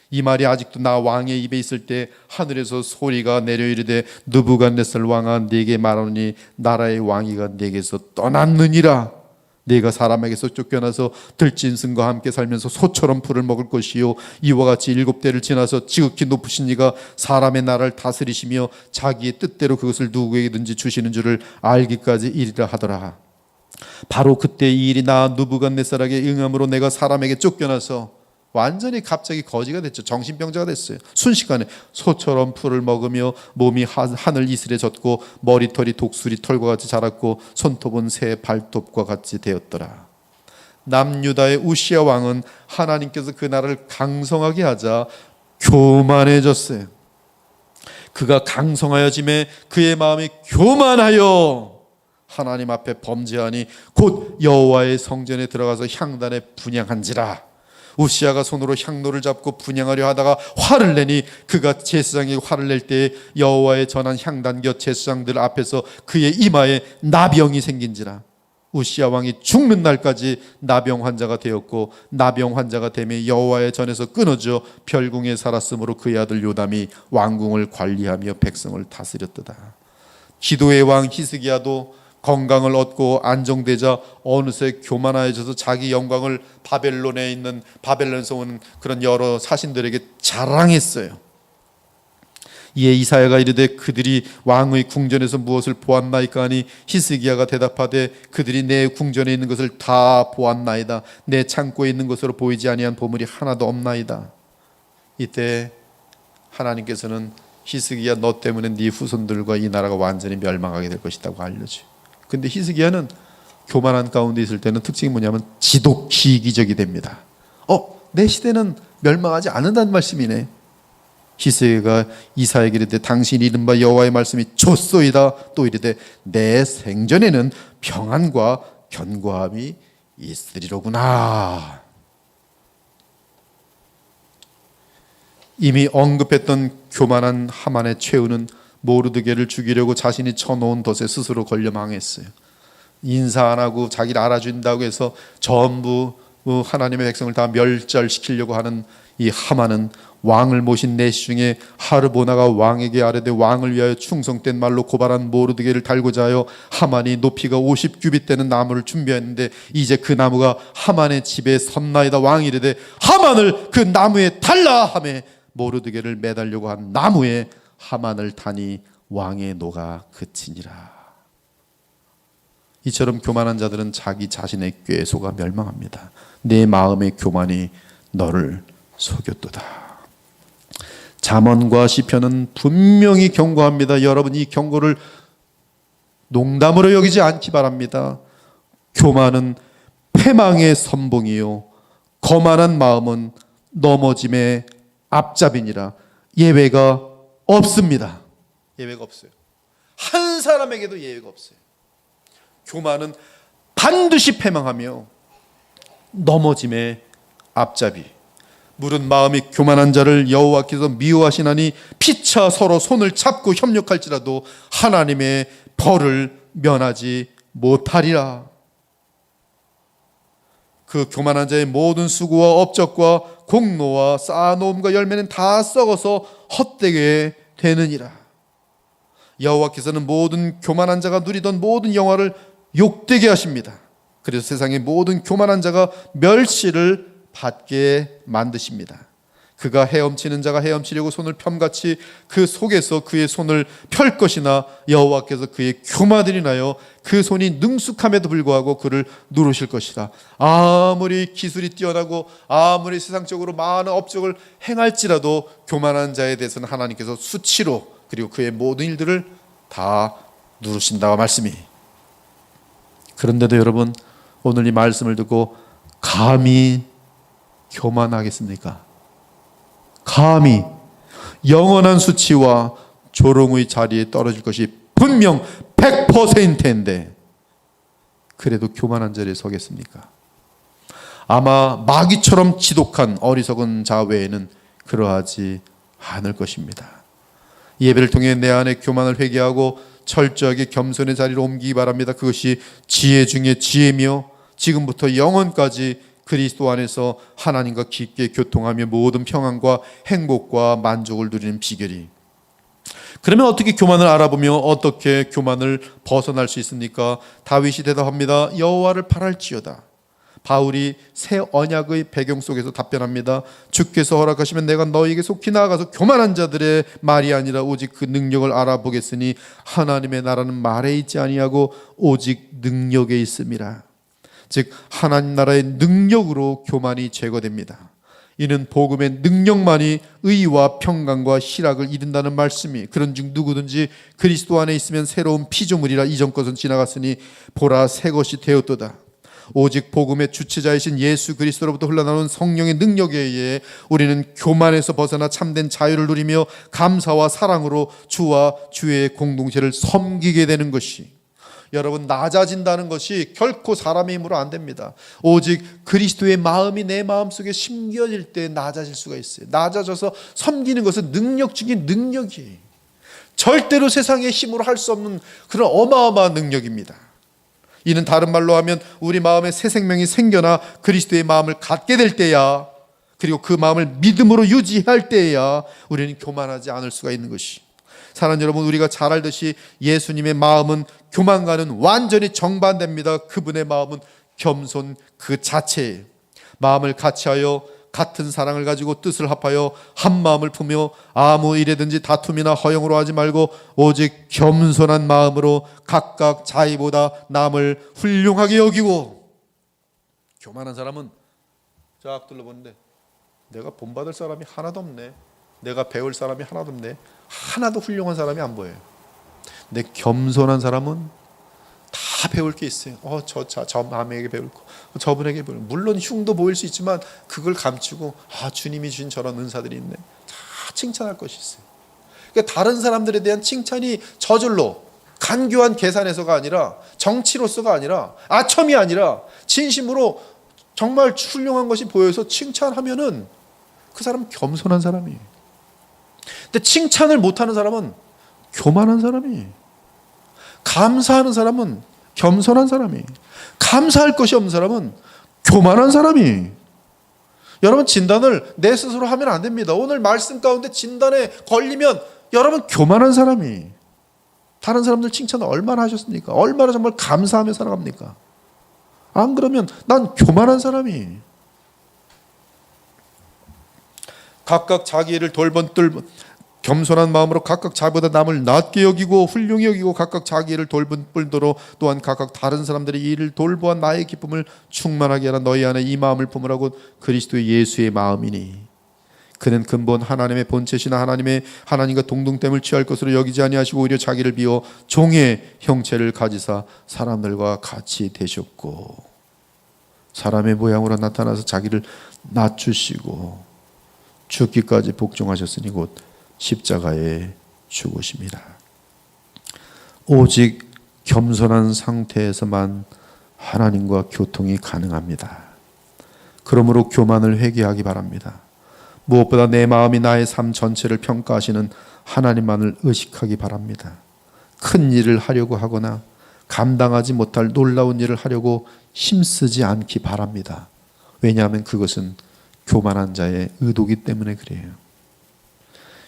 이 말이 아직도 나 왕의 입에 있을 때 하늘에서 소리가 내려 이르되 느부갓네살 왕아, 네게 말하노니 나라의 왕위가 네게서 떠났느니라. 네가 사람에게서 쫓겨나서 들짐승과 함께 살면서 소처럼 풀을 먹을 것이요, 이와 같이 7대를 지나서 지극히 높으신 이가 사람의 나라를 다스리시며 자기의 뜻대로 그것을 누구에게든지 주시는 줄을 알기까지 이르라 하더라. 바로 그때 이 일이 나 느부갓네살에게 응함으로 내가 사람에게 쫓겨나서 완전히 갑자기 거지가 됐죠. 정신병자가 됐어요. 순식간에 소처럼 풀을 먹으며 몸이 하늘 이슬에 젖고 머리털이 독수리 털과 같이 자랐고 손톱은 새 발톱과 같이 되었더라. 남유다의 우시야 왕은 하나님께서 그 나라를 강성하게 하자 교만해졌어요. 그가 강성하여짐에 그의 마음이 교만하여 하나님 앞에 범죄하니 곧 여호와의 성전에 들어가서 향단에 분향한지라. 우시아가 손으로 향로를 잡고 분향하려 하다가 화를 내니 그가 제사장에게 화를 낼 때에 여호와의 전한 향단 곁 제사장들 앞에서 그의 이마에 나병이 생긴지라. 우시아 왕이 죽는 날까지 나병 환자가 되었고 나병 환자가 되며 여호와의 전에서 끊어져 별궁에 살았으므로 그의 아들 요담이 왕궁을 관리하며 백성을 다스렸도다. 기도의 왕 히스기야도 건강을 얻고 안정되자 어느새 교만해져서 자기 영광을 바벨론에 있는 바벨론에서 온 그런 여러 사신들에게 자랑했어요. 이에 이사야가 이르되 그들이 왕의 궁전에서 무엇을 보았나이까 하니 히스기야가 대답하되 그들이 내 궁전에 있는 것을 다 보았나이다. 내 창고에 있는 것으로 보이지 아니한 보물이 하나도 없나이다. 이때 하나님께서는 히스기야, 너 때문에 네 후손들과 이 나라가 완전히 멸망하게 될 것이라고 알려줘요. 근데 히스기야는 교만한 가운데 있을 때는 특징이 뭐냐면 지독히 이기적이 됩니다. 내 시대는 멸망하지 않는다는 말씀이네. 히스기야가 이사야에게 이르되 당신이 이른바 여호와의 말씀이 좋소이다. 또 이르되 내 생전에는 평안과 견고함이 있으리로구나. 이미 언급했던 교만한 하만의 최후는 모르드게를 죽이려고 자신이 쳐놓은 덫에 스스로 걸려 망했어요. 인사 안 하고 자기를 알아준다고 해서 전부 하나님의 백성을 다 멸절시키려고 하는 이 하만은 왕을 모신 내시 중에 하르보나가 왕에게 아뢰되 왕을 위하여 충성된 말로 고발한 모르드게를 달고자 하여 하만이 높이가 50규빗 되는 나무를 준비했는데 이제 그 나무가 하만의 집에 섰나이다. 왕이 이르되 하만을 그 나무에 달라 하며 모르드게를 매달려고 한 나무에 하만을 타니 왕의 노가 그치니라. 이처럼 교만한 자들은 자기 자신의 꾀에 속아 멸망합니다. 내 마음의 교만이 너를 속였도다. 잠언과 시편은 분명히 경고합니다. 여러분, 이 경고를 농담으로 여기지 않기 바랍니다. 교만은 패망의 선봉이요 거만한 마음은 넘어짐의 앞잡이니라. 예외가 없습니다. 예외가 없어요. 한 사람에게도 예외가 없어요. 교만은 반드시 패망하며 넘어짐의 앞잡이. 물은 마음이 교만한 자를 여호와께서 미워하시나니 피차 서로 손을 잡고 협력할지라도 하나님의 벌을 면하지 못하리라. 그 교만한 자의 모든 수고와 업적과 공로와 쌓아놓음과 열매는 다 썩어서 헛되게 되느니라. 여호와께서는 모든 교만한 자가 누리던 모든 영화를 욕되게 하십니다. 그래서 세상의 모든 교만한 자가 멸시를 받게 만드십니다. 그가 헤엄치는 자가 헤엄치려고 손을 펴같이 그 속에서 그의 손을 펼 것이나 여호와께서 그의 교만을 인하여 그 손이 능숙함에도 불구하고 그를 누르실 것이다. 아무리 기술이 뛰어나고 아무리 세상적으로 많은 업적을 행할지라도 교만한 자에 대해서는 하나님께서 수치로 그리고 그의 모든 일들을 다 누르신다고 말씀이. 그런데도 여러분, 오늘 이 말씀을 듣고 감히 교만하겠습니까? 감히 영원한 수치와 조롱의 자리에 떨어질 것이 분명 100%인데 그래도 교만한 자리에 서겠습니까? 아마 마귀처럼 지독한 어리석은 자 외에는 그러하지 않을 것입니다. 예배를 통해 내 안에 교만을 회개하고 철저하게 겸손의 자리로 옮기기 바랍니다. 그것이 지혜 중에 지혜며 지금부터 영원까지 그리스도 안에서 하나님과 깊게 교통하며 모든 평안과 행복과 만족을 누리는 비결이. 그러면 어떻게 교만을 알아보며 어떻게 교만을 벗어날 수 있습니까? 다윗이 대답합니다. 여호와를 바랄지어다. 바울이 새 언약의 배경 속에서 답변합니다. 주께서 허락하시면 내가 너희에게 속히 나아가서 교만한 자들의 말이 아니라 오직 그 능력을 알아보겠으니 하나님의 나라는 말에 있지 아니하고 오직 능력에 있음이라. 즉 하나님 나라의 능력으로 교만이 제거됩니다. 이는 복음의 능력만이 의와 평강과 희락을 이룬다는 말씀이. 그런즉 누구든지 그리스도 안에 있으면 새로운 피조물이라 이전 것은 지나갔으니 보라 새 것이 되었도다. 오직 복음의 주체자이신 예수 그리스도로부터 흘러나오는 성령의 능력에 의해 우리는 교만에서 벗어나 참된 자유를 누리며 감사와 사랑으로 주와 주의 공동체를 섬기게 되는 것이. 여러분, 낮아진다는 것이 결코 사람의 힘으로 안 됩니다. 오직 그리스도의 마음이 내 마음속에 심겨질 때 낮아질 수가 있어요. 낮아져서 섬기는 것은 능력 중에 능력이, 절대로 세상의 힘으로 할 수 없는 그런 어마어마한 능력입니다. 이는 다른 말로 하면 우리 마음에 새 생명이 생겨나 그리스도의 마음을 갖게 될 때야, 그리고 그 마음을 믿음으로 유지할 때야 우리는 교만하지 않을 수가 있는 것이. 사랑하는 여러분, 우리가 잘 알듯이 예수님의 마음은 교만과는 완전히 정반대입니다. 그분의 마음은 겸손 그 자체예요. 마음을 같이하여 같은 사랑을 가지고 뜻을 합하여 한 마음을 품며 아무 일에든지 다툼이나 허영으로 하지 말고 오직 겸손한 마음으로 각각 자기보다 남을 훌륭하게 여기고. 교만한 사람은 쫙 둘러보는데 내가 본받을 사람이 하나도 없네, 내가 배울 사람이 하나도 없네, 하나도 훌륭한 사람이 안 보여요. 근데 겸손한 사람은 다 배울 게 있어요. 저 남에게 배울 거, 저분에게 배울 거. 물론 흉도 보일 수 있지만 그걸 감추고 주님이 주신 저런 은사들이 있네, 다 칭찬할 것이 있어요. 그러니까 다른 사람들에 대한 칭찬이 저절로 간교한 계산에서가 아니라, 정치로서가 아니라, 아첨이 아니라 진심으로 정말 훌륭한 것이 보여서 칭찬하면은 그 사람은 겸손한 사람이에요. 근데 칭찬을 못하는 사람은 교만한 사람이에요. 감사하는 사람은 겸손한 사람이에요. 감사할 것이 없는 사람은 교만한 사람이에요. 여러분, 진단을 내 스스로 하면 안 됩니다. 오늘 말씀 가운데 진단에 걸리면 여러분 교만한 사람이에요. 다른 사람들 칭찬을 얼마나 하셨습니까? 얼마나 정말 감사하며 살아갑니까? 안 그러면 난 교만한 사람이에요. 각각 자기 일을 겸손한 마음으로 각각 자기보다 남을 낮게 여기고 훌륭히 여기고 각각 자기 일을 돌볼 뿐더러 또한 각각 다른 사람들의 일을 돌보아 나의 기쁨을 충만하게 하라. 너희 안에 이 마음을 품으라고 그리스도 예수의 마음이니 그는 근본 하나님의 본체시나 하나님과 동등됨을 취할 것으로 여기지 아니하시고 오히려 자기를 비워 종의 형체를 가지사 사람들과 같이 되셨고 사람의 모양으로 나타나서 자기를 낮추시고 죽기까지 복종하셨으니 곧 십자가에 죽으십니다. 오직 겸손한 상태에서만 하나님과 교통이 가능합니다. 그러므로 교만을 회개하기 바랍니다. 무엇보다 내 마음이 나의 삶 전체를 평가하시는 하나님만을 의식하기 바랍니다. 큰 일을 하려고 하거나 감당하지 못할 놀라운 일을 하려고 힘쓰지 않기 바랍니다. 왜냐하면 그것은 교만한 자의 의도이기 때문에 그래요.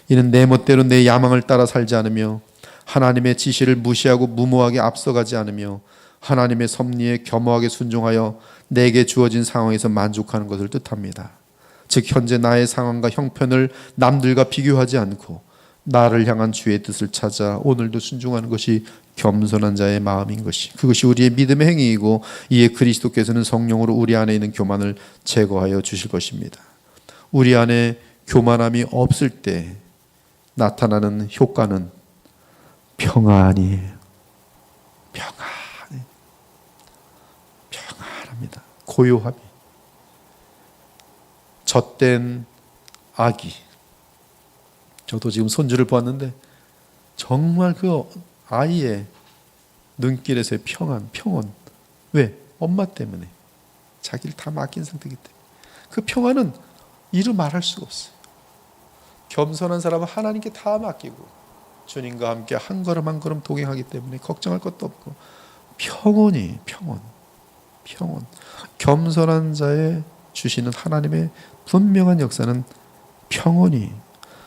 이는 내 멋대로 내 야망을 따라 살지 않으며 하나님의 지시를 무시하고 무모하게 앞서가지 않으며 하나님의 섭리에 겸허하게 순종하여 내게 주어진 상황에서 만족하는 것을 뜻합니다. 즉 현재 나의 상황과 형편을 남들과 비교하지 않고 나를 향한 주의 뜻을 찾아 오늘도 순종하는 것이 겸손한 자의 마음인 것이, 그것이 우리의 믿음의 행위이고, 이에 그리스도께서는 성령으로 우리 안에 있는 교만을 제거하여 주실 것입니다. 우리 안에 교만함이 없을 때 나타나는 효과는 평안이에요. 평안합니다. 고요함이. 젖된 아기. 저도 지금 손주를 보았는데 정말 그 아이의 눈길에서의 평안. 왜? 엄마 때문에. 자기를 다 맡긴 상태이기 때문에. 그 평안은 이루 말할 수가 없어요. 겸손한 사람은 하나님께 다 맡기고 주님과 함께 한 걸음 한 걸음 동행하기 때문에 걱정할 것도 없고, 평온. 겸손한 자에 주시는 하나님의 분명한 역사는 평온이,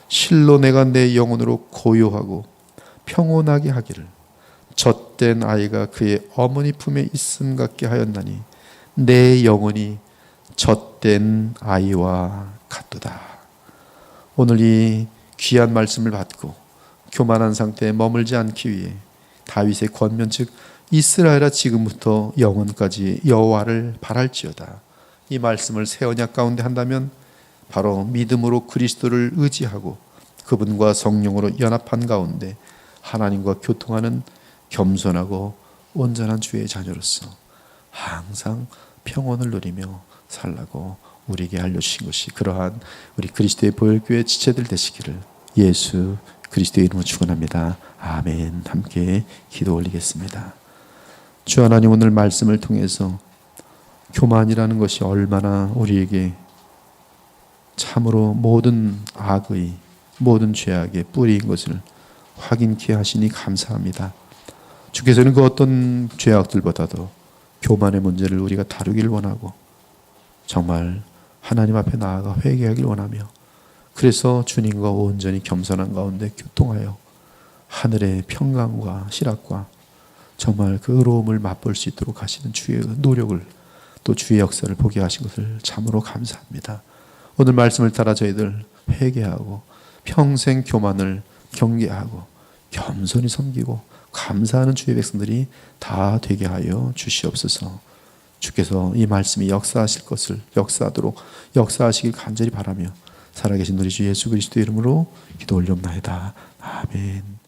실로 내가 내 영혼으로 고요하고 평온하게 하기를 젖된 아이가 그의 어머니 품에 있음 같게 하였나니 내 영혼이 젖된 아이와 같도다. 오늘 이 귀한 말씀을 받고 교만한 상태에 머물지 않기 위해 다윗의 권면, 즉 이스라엘아 지금부터 영원까지 여호와를 바랄지어다, 이 말씀을 새 언약 가운데 한다면 바로 믿음으로 그리스도를 의지하고 그분과 성령으로 연합한 가운데 하나님과 교통하는 겸손하고 온전한 주의 자녀로서 항상 평온을 누리며 살라고 우리에게 알려주신 것이, 그러한 우리 그리스도의 보혈교회 지체들 되시기를 예수 그리스도의 이름으로 축원합니다. 아멘. 함께 기도 올리겠습니다. 주 하나님, 오늘 말씀을 통해서 교만이라는 것이 얼마나 우리에게 참으로 모든 악의, 모든 죄악의 뿌리인 것을 확인케 하시니 감사합니다. 주께서는 그 어떤 죄악들보다도 교만의 문제를 우리가 다루기를 원하고 정말 하나님 앞에 나아가 회개하길 원하며, 그래서 주님과 온전히 겸손한 가운데 교통하여 하늘의 평강과 실학과 정말 그 의로움을 맛볼 수 있도록 하시는 주의 노력을, 또 주의 역사를 보게 하신 것을 참으로 감사합니다. 오늘 말씀을 따라 저희들 회개하고 평생 교만을 경계하고 겸손히 섬기고 감사하는 주의 백성들이 다 되게 하여 주시옵소서. 주께서 이 말씀이 역사하실 것을 역사하시길 간절히 바라며 살아계신 우리 주 예수 그리스도의 이름으로 기도 올리옵나이다. 아멘.